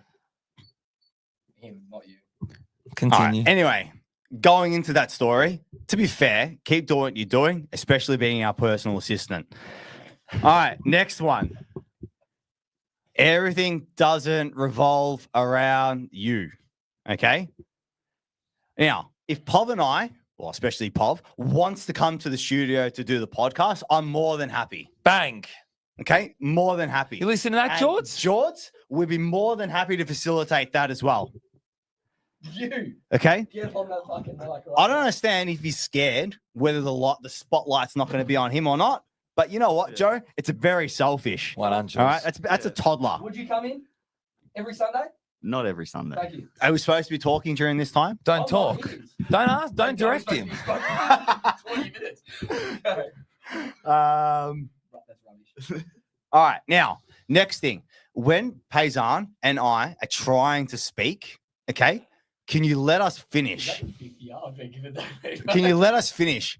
Him, not you. All Continue. right. Anyway, going into that story, to be fair, keep doing what you're doing, especially being our personal assistant. All right, next one. Everything doesn't revolve around you. Okay. Now, if Pov and I, well, especially Pov, wants to come to the studio to do the podcast, I'm more than happy. Bang. Okay. More than happy. You listen to that, And George? George, we'd be more than happy to facilitate that as well. You Okay. get on that fucking mic. Right I don't understand if he's scared whether the spotlight's not going to be on him or not. But you know what, Joe? It's a very selfish. 100. All right. That's a toddler. Would you come in every Sunday? Not every Sunday. Thank you. Are we supposed to be talking during this time? Don't I'm talk. not in. Don't ask. Don't direct him. 20 minutes. Right, that's rubbish. All right. Now, next thing. When Paysan and I are trying to speak, okay, can you let us Is that finish? the 50 I've been given that? Can you let us finish?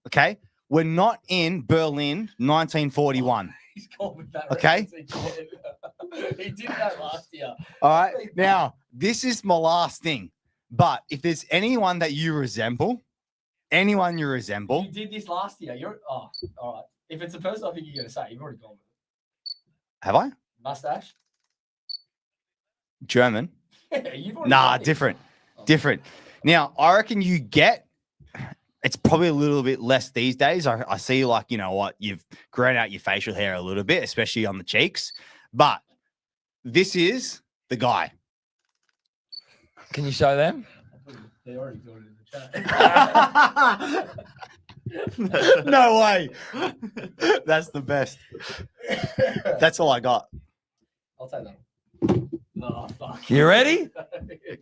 Okay. We're not in Berlin, 1941. He's called me that. Okay. reference again. He did that last year. All right. Now, this is my last thing. But if there's anyone that you resemble, You did this last year. All right. If it's a person I think you're going to say, you've already gone with it. have I? Mustache? German? Yeah, you've already Nah, done it. different. Oh. Different. Now, I reckon you get, it's probably a little bit less these days. I see, like, you know what, you've grown out your facial hair a little bit, especially on the cheeks. But this is the guy. Can you show them? They already got it in the chat. No way. That's the best. That's all I got. I'll take that. Oh, fuck. You ready?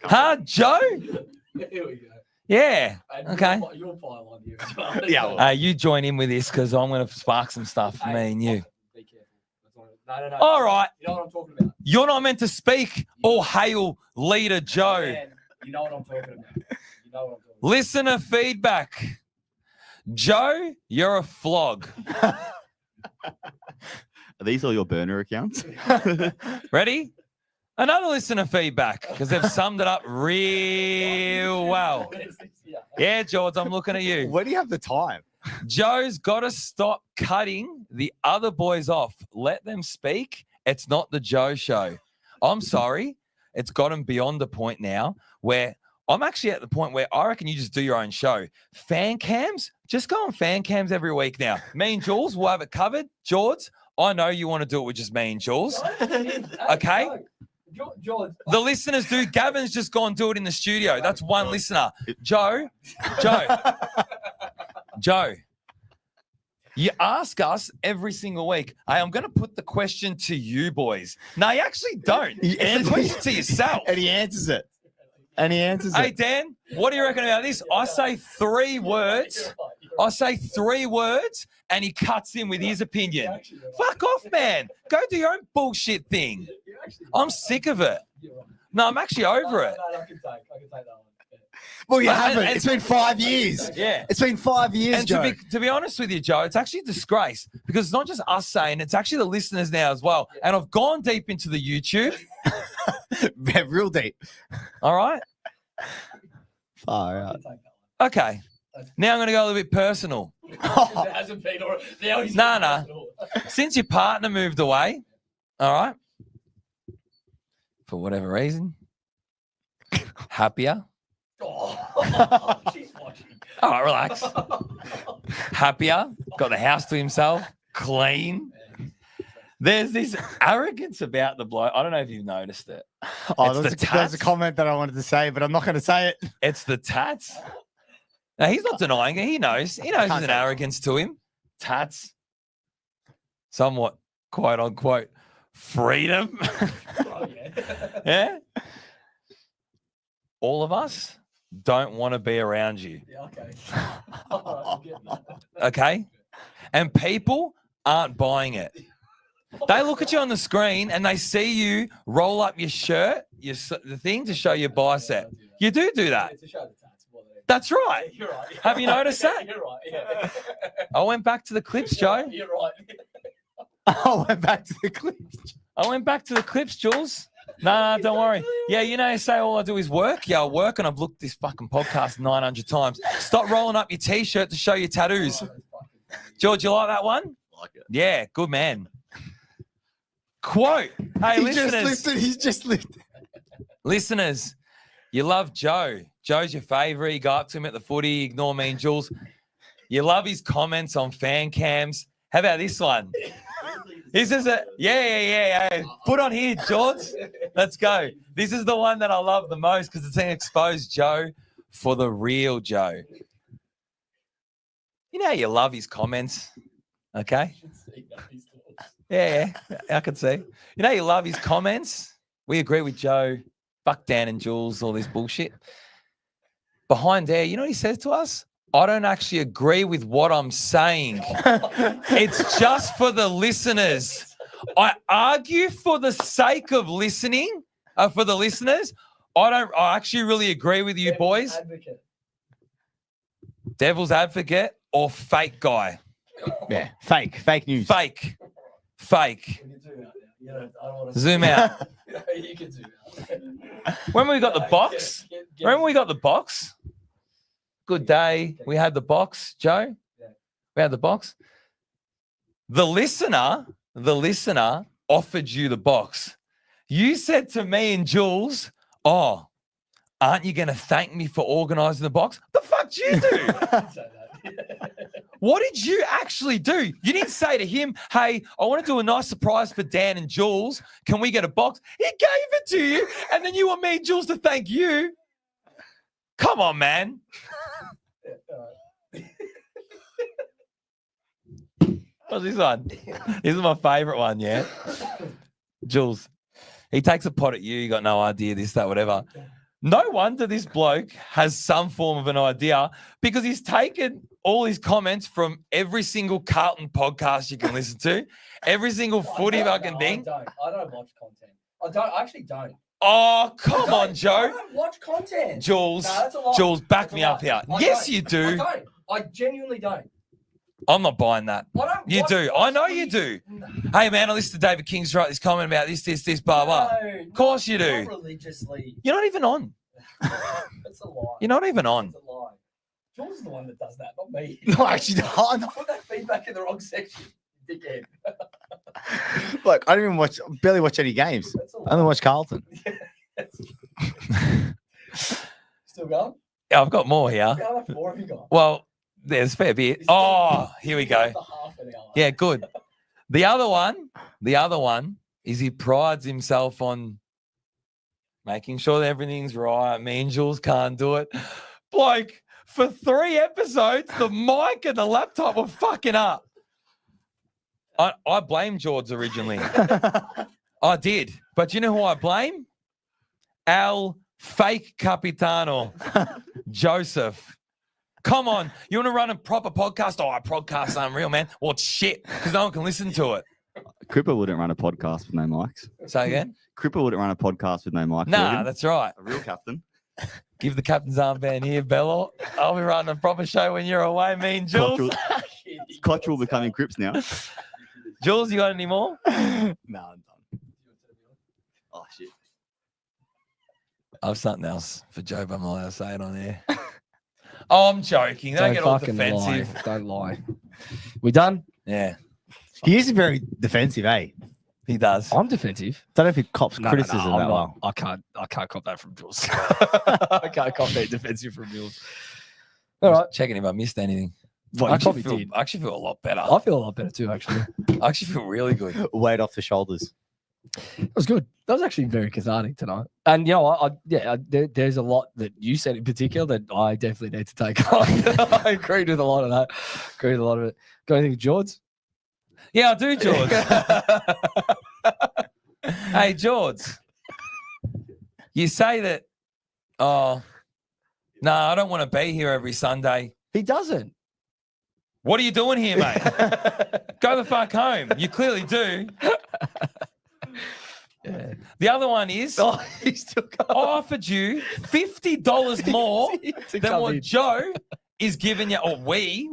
Huh, Joe? Here we go. Yeah. And Okay. You'll pile on here as well. Yeah, well, You join in with this because I'm going to spark some stuff for me and you. Be careful. No. All right. You know what I'm talking about. You're not meant to speak. All hail leader Joe. Man, you know what I'm talking about. You know what I'm talking about. Listener feedback. Joe, you're a flog. Are these all your burner accounts? Ready? Another listener feedback because they've summed it up real well. Yeah, George, I'm looking at you. where do you have the time? Joe's got to stop cutting the other boys off. Let them speak. It's not the Joe show. I'm sorry. it's gotten beyond the point now where I'm actually at the point where I reckon you just do your own show. Fan cams, just go on fan cams every week now. Me and Jules will have it covered. George, I know you want to do it with just me and Jules. Okay? George. The listeners do. Gavin's just gone do it in the studio. That's one listener. Joe. You ask us every single week, hey, I'm going to put the question to you boys. No, you actually don't. It's the question to yourself. And he answers it. Hey, Dan, what do you reckon about this? I say 3 words. And he cuts in with his opinion. Fuck off, man. Go do your own bullshit thing. I'm sick of it. No, I'm actually over it. No, I can take that one. Well, you haven't. It's been 5 years. Yeah. It's been 5 years, And Joe. to be honest with you, Joe, it's actually a disgrace because it's not just us saying, it's actually the listeners now as well. And I've gone deep into the YouTube. Real deep. All right? Far out. Okay. Now I'm going to go a little bit personal. It hasn't been or now he's No. Since your partner moved away, all right, for whatever reason, happier. Oh, she's watching. All right, relax. Happier, got the house to himself, clean. There's this arrogance about the bloke. I don't know if you've noticed it. Oh, It's there's a comment that I wanted to say, but I'm not going to say it. It's the tats. Now, he's not denying it. He knows. He knows there's an arrogance to him. Tats. Somewhat, quote unquote, freedom. Oh, yeah. Yeah. All of us don't want to be around you. Yeah, okay. All right, I'm getting that. Okay. And people aren't buying it. They look at you on the screen and they see you roll up your shirt, the thing to show your bicep. You do that. It's a show the tats more than anything. That's right. You're right. Have you noticed that? You're right. Yeah. I went back to the clips, Joe. You're right. I went back to the clips. I went back to the clips, Jules. Nah, don't worry. Yeah, you know, you say all I do is work. Yeah, I work and I've looked this fucking podcast 900 times. Stop rolling up your T-shirt to show your tattoos. George, you like that one? Like it. Yeah, good man. Quote. Hey, He's just lifted. listeners, you love Joe. Joe's your favourite. You go up to him at the footy, ignore me and Jules. You love his comments on fan cams. How about this one? This is it. Yeah. Put on here, George. Let's go. This is the one that I love the most because it's an exposed Joe for the real Joe. You know how you love his comments, okay? Yeah, I can see. You know you love his comments. We agree with Joe. Fuck Dan and Jules, all this bullshit. Behind there, you know what he says to us? I don't actually agree with what I'm saying. It's just for the listeners. I argue for the sake of listening, for the listeners. I actually really agree with you boys. Advocate. Devil's advocate or fake guy? Yeah, fake news. Fake. We can zoom out now. You know, I don't want to Zoom out. You can zoom out. When we got the box, remember we got the box? Good day. We had the box, Joe. Yeah. We had the box. The listener offered you the box. You said to me and Jules, oh, aren't you going to thank me for organising the box? The fuck did you do? What did you actually do? You didn't say to him, hey, I want to do a nice surprise for Dan and Jules. Can we get a box? He gave it to you, and then you want me and Jules to thank you. Come on, man. What's this one? This is my favourite one, yeah? Jules, he takes a pot at you. You got no idea, this, that, whatever. No wonder this bloke has some form of an idea because he's taken all his comments from every single Carlton podcast you can listen to, every single footy fucking thing. I don't watch content. I actually don't. Oh, come on, I Joe. don't watch content. Jules, No, that's a lie. Jules, back That's a me lie. up here. I Yes, don't. you I do. don't. I genuinely don't. I'm not buying that. I don't You watch do. I know footy. you do. No. Hey, man, I listened to David King's write this comment about this, blah, blah. No, Of course you do. Not religiously. You're not even on. That's a lie. You're not even on. That's a lie. Jules is the one that does that, not me. No, actually, no. Put that feedback in the wrong section, dickhead. Look, I don't even barely watch any games. That's a I lie. only watch Carlton. That's Still going? Yeah, I've got more here. How much more have you got? Well, there's a fair bit. Oh, here we go. Yeah, good. The other one is he prides himself on making sure that everything's right. Me and Jules can't do it. Bloke, for 3 episodes, the mic and the laptop were fucking up. I blamed George originally. I did. But you know who I blame? Al fake Capitano, Joseph. Come on. You want to run a proper podcast? Oh, our podcast's unreal, man. Well, it's shit because no one can listen to it. Cripper wouldn't run a podcast with no mics. Say again? Cripper wouldn't run a podcast with no mics. Nah, that's right. A real captain. Give the captain's armband here, Bello. I'll be running a proper show when you're away, me and Jules. Cottrell becoming Crips now. Jules, you got any more? No, I'm done. Oh, shit. I've something else for Joe, but I'm not allowed to say it on air. Oh, I'm joking. Don't get all fucking defensive. lie. Don't lie. We done? Yeah, He is very defensive, eh? he does. I'm defensive. Don't know if he cops No, criticism I'm that not. well. I can't cop that from Jules. I can't cop that defensive from Jules. All right. Checking if I missed anything. Well, I you probably feel, did. I actually feel a lot better. I feel a lot better too, actually. I actually feel really good. Weight off the shoulders. It was good. That was actually very cathartic tonight. And, you know, there's a lot that you said in particular that I definitely need to take on. I agreed with a lot of that. Agreed with a lot of it. Got anything, George? Yeah, I do, George. Hey, George. You say that, oh, no, I don't want to be here every Sunday. He doesn't. What are you doing here, mate? Go the fuck home. You clearly do. Yeah. The other one is Oh, he's still I going. offered you $50 more To than come what in. Joe is giving you, or we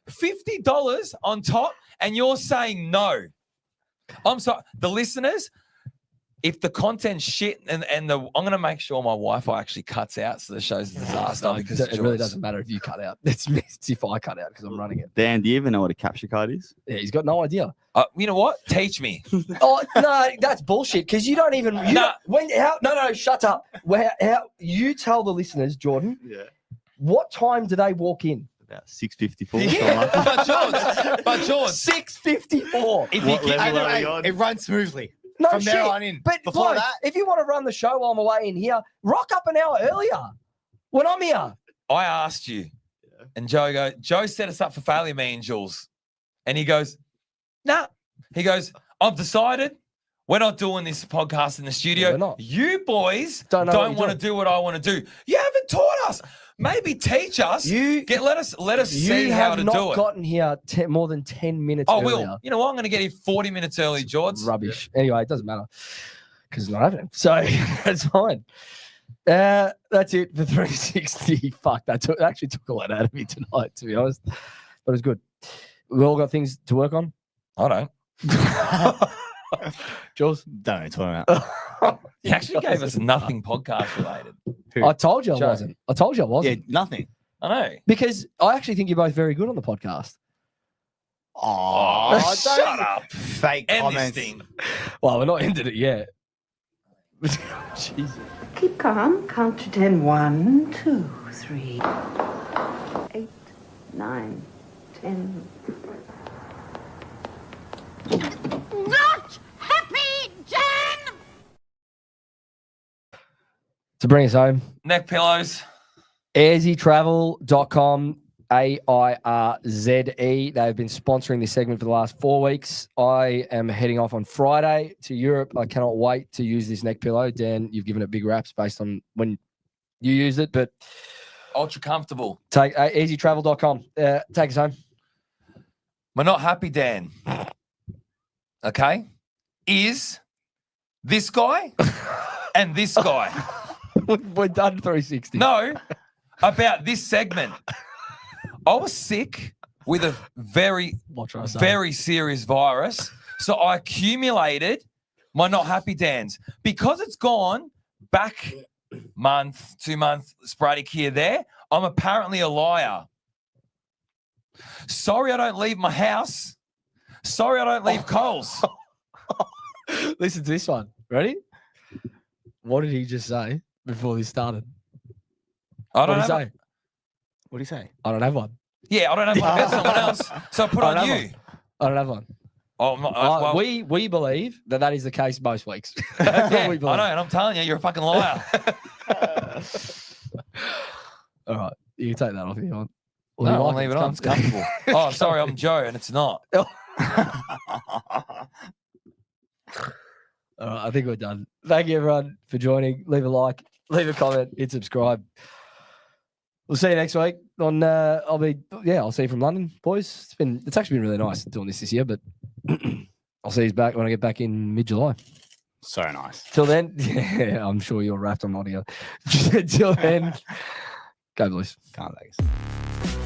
$50 on top, and you're saying no. I'm sorry. The listeners, if the content's shit, and I'm going to make sure my Wi-Fi actually cuts out so the show's a disaster No, because it really doesn't matter if you cut out. It's if I cut out because I'm running it. Dan, do you even know what a capture card is? Yeah, he's got no idea. You know what? Teach me. Oh no, that's bullshit. Because you don't even. Nah. No, shut up. How you tell the listeners, Jordan? Yeah. What time do they walk in? About 6:54. Yeah, but George, 6:54. if you What keep, level are we on? It runs smoothly. No From shit. there on in. But Before bloke, that, if you want to run the show while I'm away in here, rock up an hour earlier when I'm here. I asked you, and Joe set us up for failure, me and Jules. And he goes, nah. He goes, I've decided we're not doing this podcast in the studio. we're not. You boys Don't know what don't you're want to doing. do what I want to do. You haven't taught us. Maybe teach us. Let us see You how have to not do it. gotten here more than 10 minutes Oh, earlier. Will, you know what? I'm going to get here 40 minutes early, George. Rubbish. Anyway, it doesn't matter because it's not happening. So that's fine. That's it for 360. Fuck, that actually took a lot out of me tonight, to be honest. But it was good. We all got things to work on. I don't. don't Jules? know what you're talking about. He actually gave us nothing podcast related. I told you I Joe. wasn't. I told you I Yeah, wasn't. nothing. I know. Because I actually think you're both very good on the podcast. Oh, Shut up. Fake End this comments. thing. Well, we're not ended it yet. Jesus. Keep calm. Count to 10. 1, 2, 3, 8, 9, 10. Not happy, Jen! To bring us home, Neck pillows. airzytravel.com, AIRZE. They've been sponsoring this segment for the last 4 weeks. I am heading off on Friday to Europe. I cannot wait to use this neck pillow. Dan, you've given it big raps based on when you used it, but Ultra comfortable. take easytravel.com. Take us home. We're not happy, Dan. Okay? Is this guy and this guy. We're done 360. No, about this segment. I was sick with a very, What should I say? very serious virus. So I accumulated my not happy Dans. Because it's gone back month, 2 months, sporadic here, there, I'm apparently a liar. Sorry I don't leave my house. Sorry I don't leave Coles. Listen to this one. Ready? What did he just say? before this started? I What don't did he have. say? What do you say? I don't have one. Yeah, I don't have one about someone else. So I put I on don't you. have I don't have one. Oh, well, we believe that is the case most weeks. That's what we I believe. know, and I'm telling you, you're a fucking liar. All right, you can take that off if you want. No, you I'll like leave it on. It's comfortable. Oh, sorry, I'm Joe, and it's not. All right, I think we're done. Thank you, everyone, for joining. Leave a like, leave a comment, hit subscribe. We'll see you next week. I'll see you from London, boys. It's actually been really nice doing this year, but I'll see you back when I get back in mid-July. So nice. Till then, yeah, I'm sure you're wrapped on audio. Till then, go Blues. Can't take it.